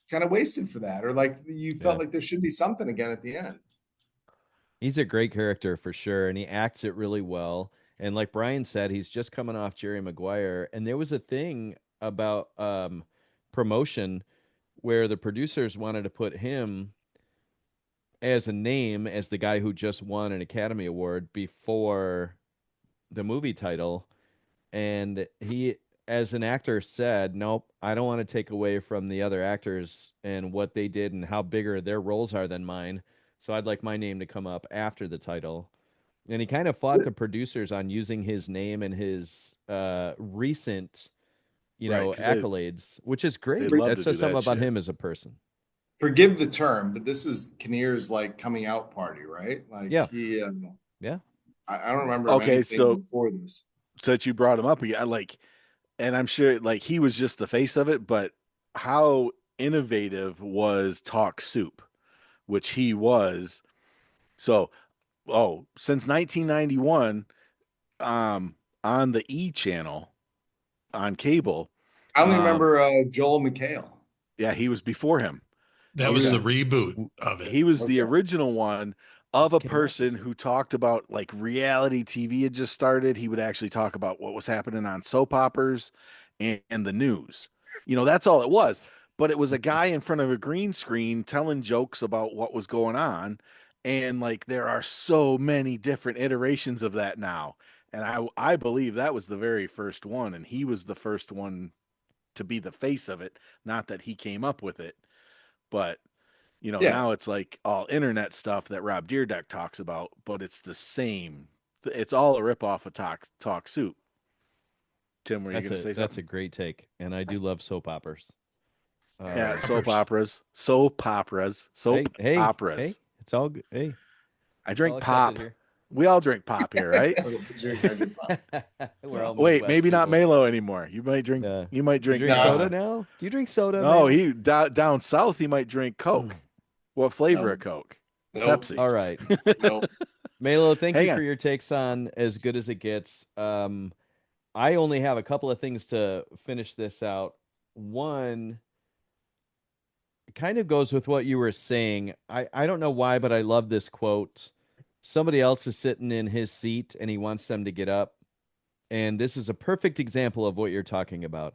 kind of wasted for that, or like you felt Yeah. like there should be something again at the end. He's a great character for sure, and he acts it really well. And like Brian said, he's just coming off Jerry Maguire. And there was a thing about promotion where the producers wanted to put him as a name as the guy who just won an Academy Award before the movie title. And he, as an actor, said, "Nope, I don't want to take away from the other actors and what they did and how bigger their roles are than mine. So I'd like my name to come up after the title." And he kind of fought the producers on using his name and his recent, Right, 'cause accolades, which is great. love That to says do something that about shit. him as a person. Forgive the term, but this is Kinnear's like coming out party, right? Like Yeah. he, Yeah. I don't remember of Okay, anything so before this. since you brought him up again, and I'm sure like he was just the face of it, but how innovative was Talk Soup, which he was. So, since 1991, on the E channel on cable, I only remember Joel McHale. yeah, he was before him. That was the reboot of it. He was the Okay. original one of a This came out person this who talked about like reality TV had just started. He would actually talk about what was happening on soap operas and the news. That's all it was. But it was a guy in front of a green screen telling jokes about what was going on. And like there are so many different iterations of that now. And I believe that was the very first one, and he was the first one to be the face of it. Not that he came up with it, but Yeah. now it's like all internet stuff that Rob Deerdeck talks about, but it's the same. It's all a ripoff of Talk Soup. Tim, were you going to say That's a something? great take, and I do love soap operas. Yeah, soap Peppers. operas, soap operas, Hey, soap hey, hey! operas. It's all good. Hey, I it's all drink accepted pop. here. We all drink pop here, right? We're all Wait, Midwest maybe not people. Melo anymore. You might drink. Yeah. You might Do you drink. drink soda Nah. now? Do you drink soda, No, Melo? he down south. He might drink Coke. What flavor No. of Coke? Nope. Pepsi. All right. Nope. Melo, thank you Hang for on. your takes on As Good as It Gets. I only have a couple of things to finish this out. One kind of goes with what you were saying. I don't know why, but I love this quote. Somebody else is sitting in his seat and he wants them to get up. And this is a perfect example of what you're talking about.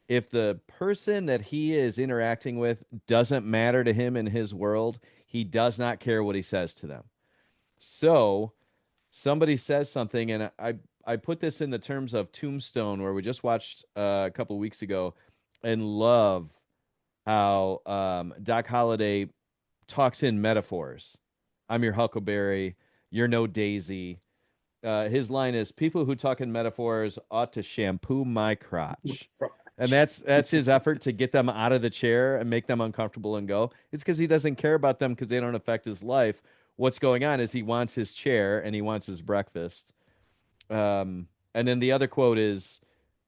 If the person that he is interacting with doesn't matter to him in his world, he does not care what he says to them. So somebody says something, and I put this in the terms of Tombstone, where we just watched a couple weeks ago, and love how Doc Holliday talks in metaphors. I'm your Huckleberry. You're no Daisy. His line is, "People who talk in metaphors ought to shampoo my crotch." And that's his effort to get them out of the chair and make them uncomfortable and go. It's because he doesn't care about them because they don't affect his life. What's going on is he wants his chair and he wants his breakfast. And then the other quote is,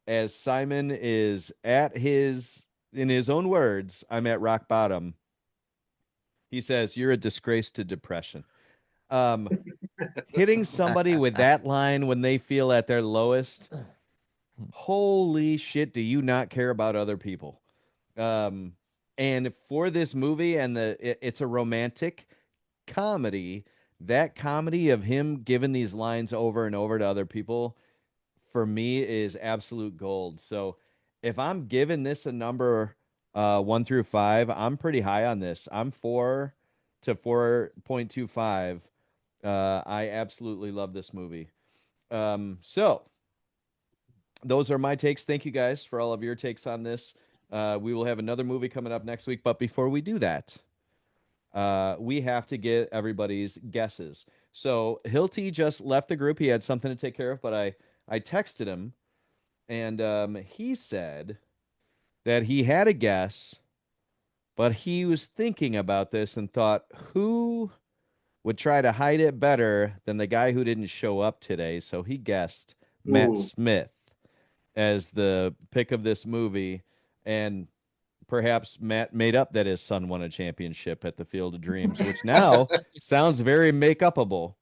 as Simon is in his own words, I'm at rock bottom. He says, "You're a disgrace to depression." Um, Hitting somebody with that line when they feel at their lowest, holy shit, do you not care about other people? Um, and for this movie, and it's a romantic comedy, that comedy of him giving these lines over and over to other people, for me, is absolute gold. So if I'm giving this a number 1 through 5, I'm pretty high on this. I'm 4 to 4.25. I absolutely love this movie. So those are my takes. Thank you guys for all of your takes on this. We will have another movie coming up next week, but before we do that, we have to get everybody's guesses. So Hilty just left the group. He had something to take care of, but I texted him, and he said that he had a guess, but he was thinking about this and thought, who would try to hide it better than the guy who didn't show up today? So he guessed Matt Ooh. Smith as the pick of this movie, and perhaps Matt made up that his son won a championship at the Field of Dreams, which now sounds very make-upable.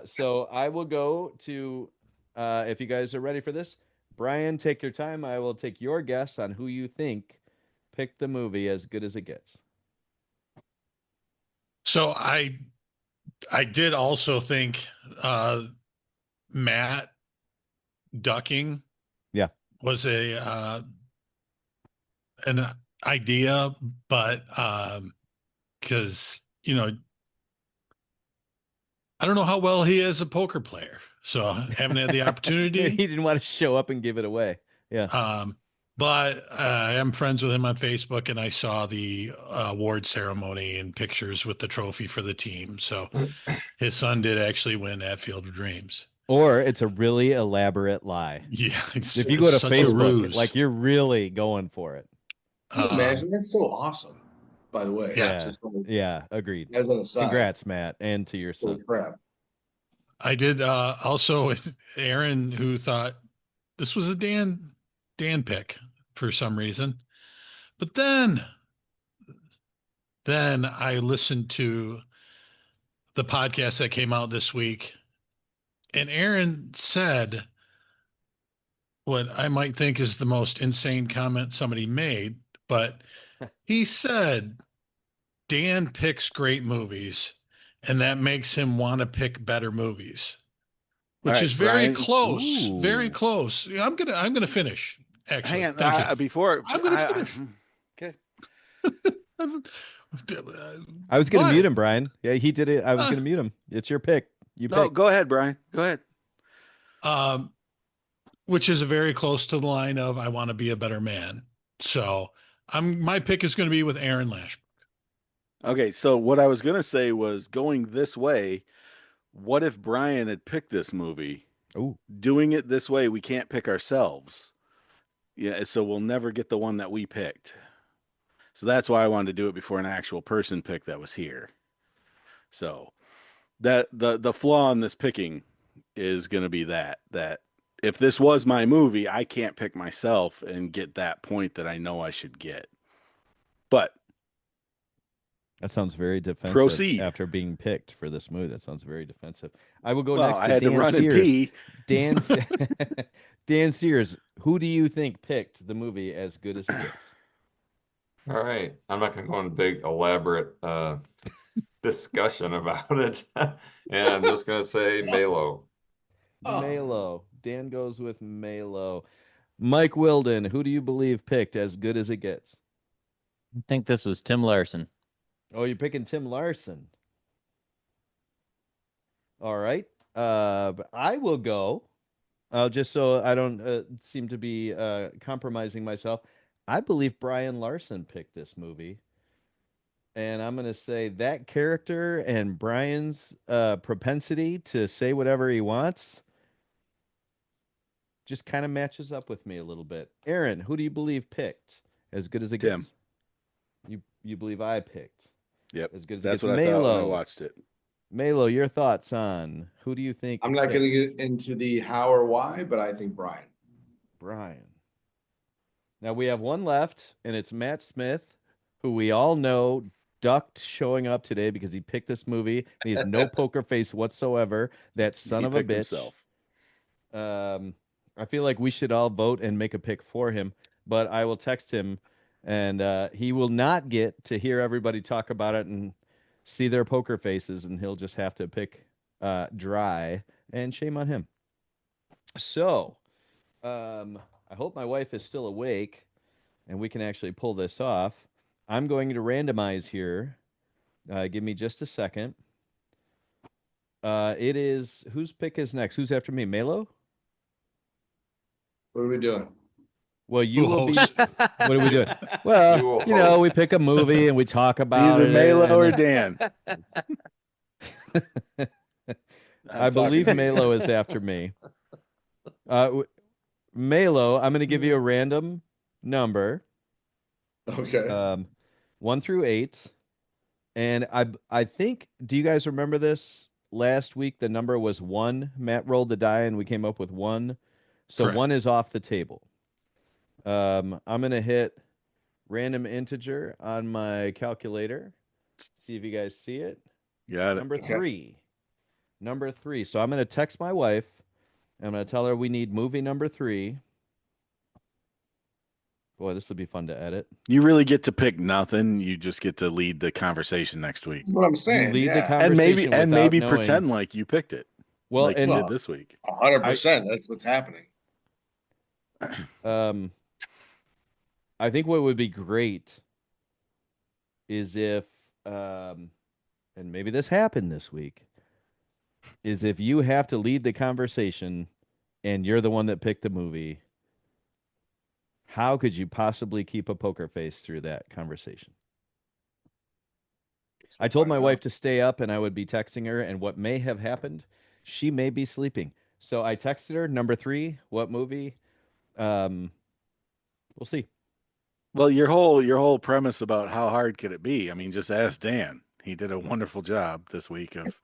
So I will go to, if you guys are ready for this, Brian, take your time. I will take your guess on who you think picked the movie As Good as It Gets. So I did also think Matt ducking Yeah. was an idea, but because I don't know how well he is a poker player, so haven't had the He opportunity. didn't want to show up and give it away. Yeah. But I am friends with him on Facebook, and I saw the award ceremony and pictures with the trophy for the team. So his son did actually win at Field of Dreams. Or it's a really elaborate lie. Yeah, If you go to such a Facebook, ruse. like you're really going for it. Can you imagine? That's so awesome. By the way, Yeah. just Yeah. Agreed. as an aside. Congrats, Matt, and to your Holy son. crap. I did also with Aaron, who thought this was a Dan pick for some reason. But then I listened to the podcast that came out this week, and Aaron said what I might think is the most insane comment somebody made, but he said Dan picks great movies, and that makes him want to pick better movies, which All right, is very Brian. close, Ooh. very close. Yeah, I'm gonna finish. Actually, Hang on. thank you. Before I'm gonna finish. okay. I was going to Why? mute him, Brian. Yeah, he did it. I was going to mute him. It's your pick. You No, pick. go ahead, Brian. Go ahead. Which is very close to the line of I want to be a better man. So my pick is going to be with Aaron Lash. Okay, so what I was gonna say was going this way. What if Brian had picked this movie? Ooh. Doing it this way, we can't pick ourselves. Yeah, so we'll never get the one that we picked. So that's why I wanted to do it before an actual person picked that was here. So that the flaw in this picking is going to be that if this was my movie, I can't pick myself and get that point that I know I should get. But That sounds very defensive. Proceed. After being picked for this movie. That sounds very defensive. I will go well, next to I had Dan to run Sears. and pee. Dan, Dan Sears, who do you think picked the movie As Good as It Gets? All right. I'm not going to go into big, elaborate discussion about it. And I'm just going to say Melo. Melo. Dan goes with Melo. Mike Wilden, who do you believe picked As Good as It Gets? I think this was Tim Larson. Oh, you're picking Tim Larson. All right. I will go. Just so I don't seem to be compromising myself. I believe Brian Larson picked this movie. And I'm going to say that character and Brian's propensity to say whatever he wants just kind of matches up with me a little bit. Aaron, who do you believe picked As Good as It Tim. Gets? You believe I picked? Yep. As Good as That's It Gets. what I thought when I Melo. watched it. Melo, your thoughts on who do you think? I'm not going to picked get into the how or why, but I think Brian. Brian. Now we have one left, and it's Matt Smith, who we all know ducked showing up today because he picked this movie and he has no poker face whatsoever. That son He of a picked bitch. himself. I feel like we should all vote and make a pick for him, but I will text him, and he will not get to hear everybody talk about it and see their poker faces, and he'll just have to pick dry, and shame on him. So, I hope my wife is still awake and we can actually pull this off. I'm going to randomize here. Give me just a second. It is whose pick is next? Who's after me? Melo? What are we doing? Well, you Who will be. hosts? What are we doing? Well, You will you know, we host. pick a movie and we talk It's about either it. Melo or and- Dan. I believe Melo is after me. Melo, I'm going to give you a random number, Okay. 1 through 8, and I think. Do you guys remember this? Last week the number was 1. Matt rolled the die and we came up with 1, so Correct. 1 is off the table. I'm going to hit random integer on my calculator. See if you guys see it. Got it. Number Okay. 3. Number 3. So I'm going to text my wife. I'm going to tell her we need movie number 3. Boy, this would be fun to edit. You really get to pick nothing. You just get to lead the conversation next week. That's what I'm saying. lead the Yeah. con- And maybe Conversation and maybe without knowing- pretend like you picked it. Well, like and you Well, did this week. 100%. That's what's happening. I think what would be great is if, and maybe this happened this week, is if you have to lead the conversation and you're the one that picked the movie. How could you possibly keep a poker face through that conversation? I told my wife to stay up and I would be texting her, and what may have happened, she may be sleeping. So I texted her, number 3, what movie? We'll see. Well, your whole premise about how hard could it be? I mean, just ask Dan. He did a wonderful job this week of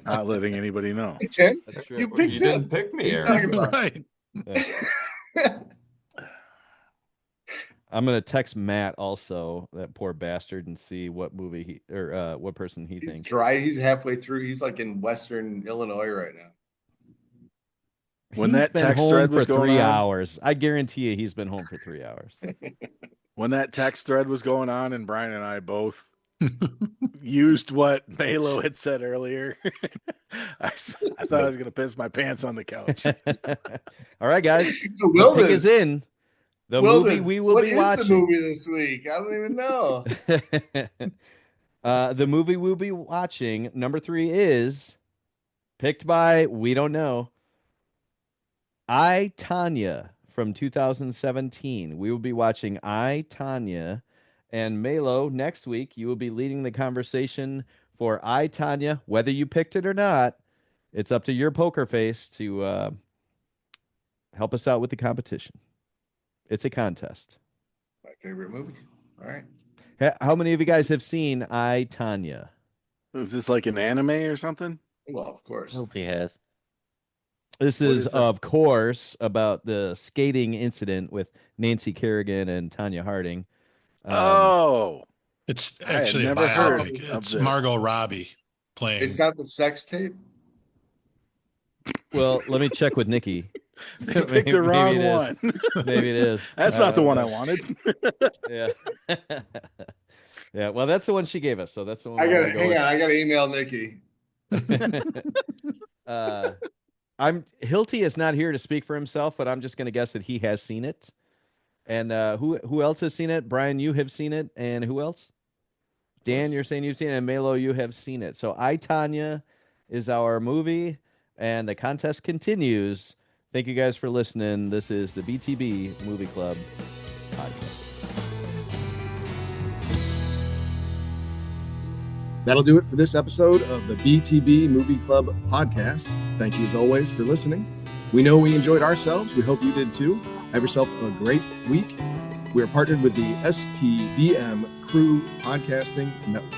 not letting anybody know. Hey, Tim, That's true. you You picked didn't it. pick me, What are you Aaron. talking about? Right. I'm gonna text Matt also, that poor bastard, and see what movie he or what person he He's thinks. dry. He's halfway through. He's like in Western Illinois right now. When He's that been text home thread for was going 3 on- hours. I guarantee you, he's been home for 3 hours. When that text thread was going on, and Brian and I both used what Melo had said earlier, I thought I was going to piss my pants on the couch. All right, guys. Will The pick this? is in. The Wilden, movie we will what be is watching. the movie this week? I don't even know. The movie we'll be watching, number 3, is picked by we don't know. I, Tanya from 2017. We will be watching I, Tanya. And Melo, next week, you will be leading the conversation for I, Tanya. Whether you picked it or not, it's up to your poker face to help us out with the competition. It's a contest. My favorite movie. All right. How many of you guys have seen I, Tanya? Is this like an anime or something? Well, of course. Hope he has. This What is, is that? of course, about the skating incident with Nancy Kerrigan and Tanya Harding. Oh, It's I had actually a never heard biopic. of It's this. Margot Robbie playing. Is that the sex tape? Well, let me check with Nikki. they picked the wrong it is. one. Maybe it is. That's I not the don't one know. I wanted. Yeah. Yeah. Well, that's the one she gave us. So that's the one I we're gotta gonna hang go on. I gotta email Nikki. with. Hilty is not here to speak for himself, but I'm just gonna guess that he has seen it. And who else has seen it? Brian, you have seen it, and who else? Dan, you're saying you've seen it, and Melo, you have seen it. So I, Tanya is our movie, and the contest continues. Thank you guys for listening. This is the BTB Movie Club podcast. That'll do it for this episode of the BTB Movie Club podcast. Thank you as always for listening. We know we enjoyed ourselves. We hope you did too. Have yourself a great week. We are partnered with the SPDM Crew Podcasting Network.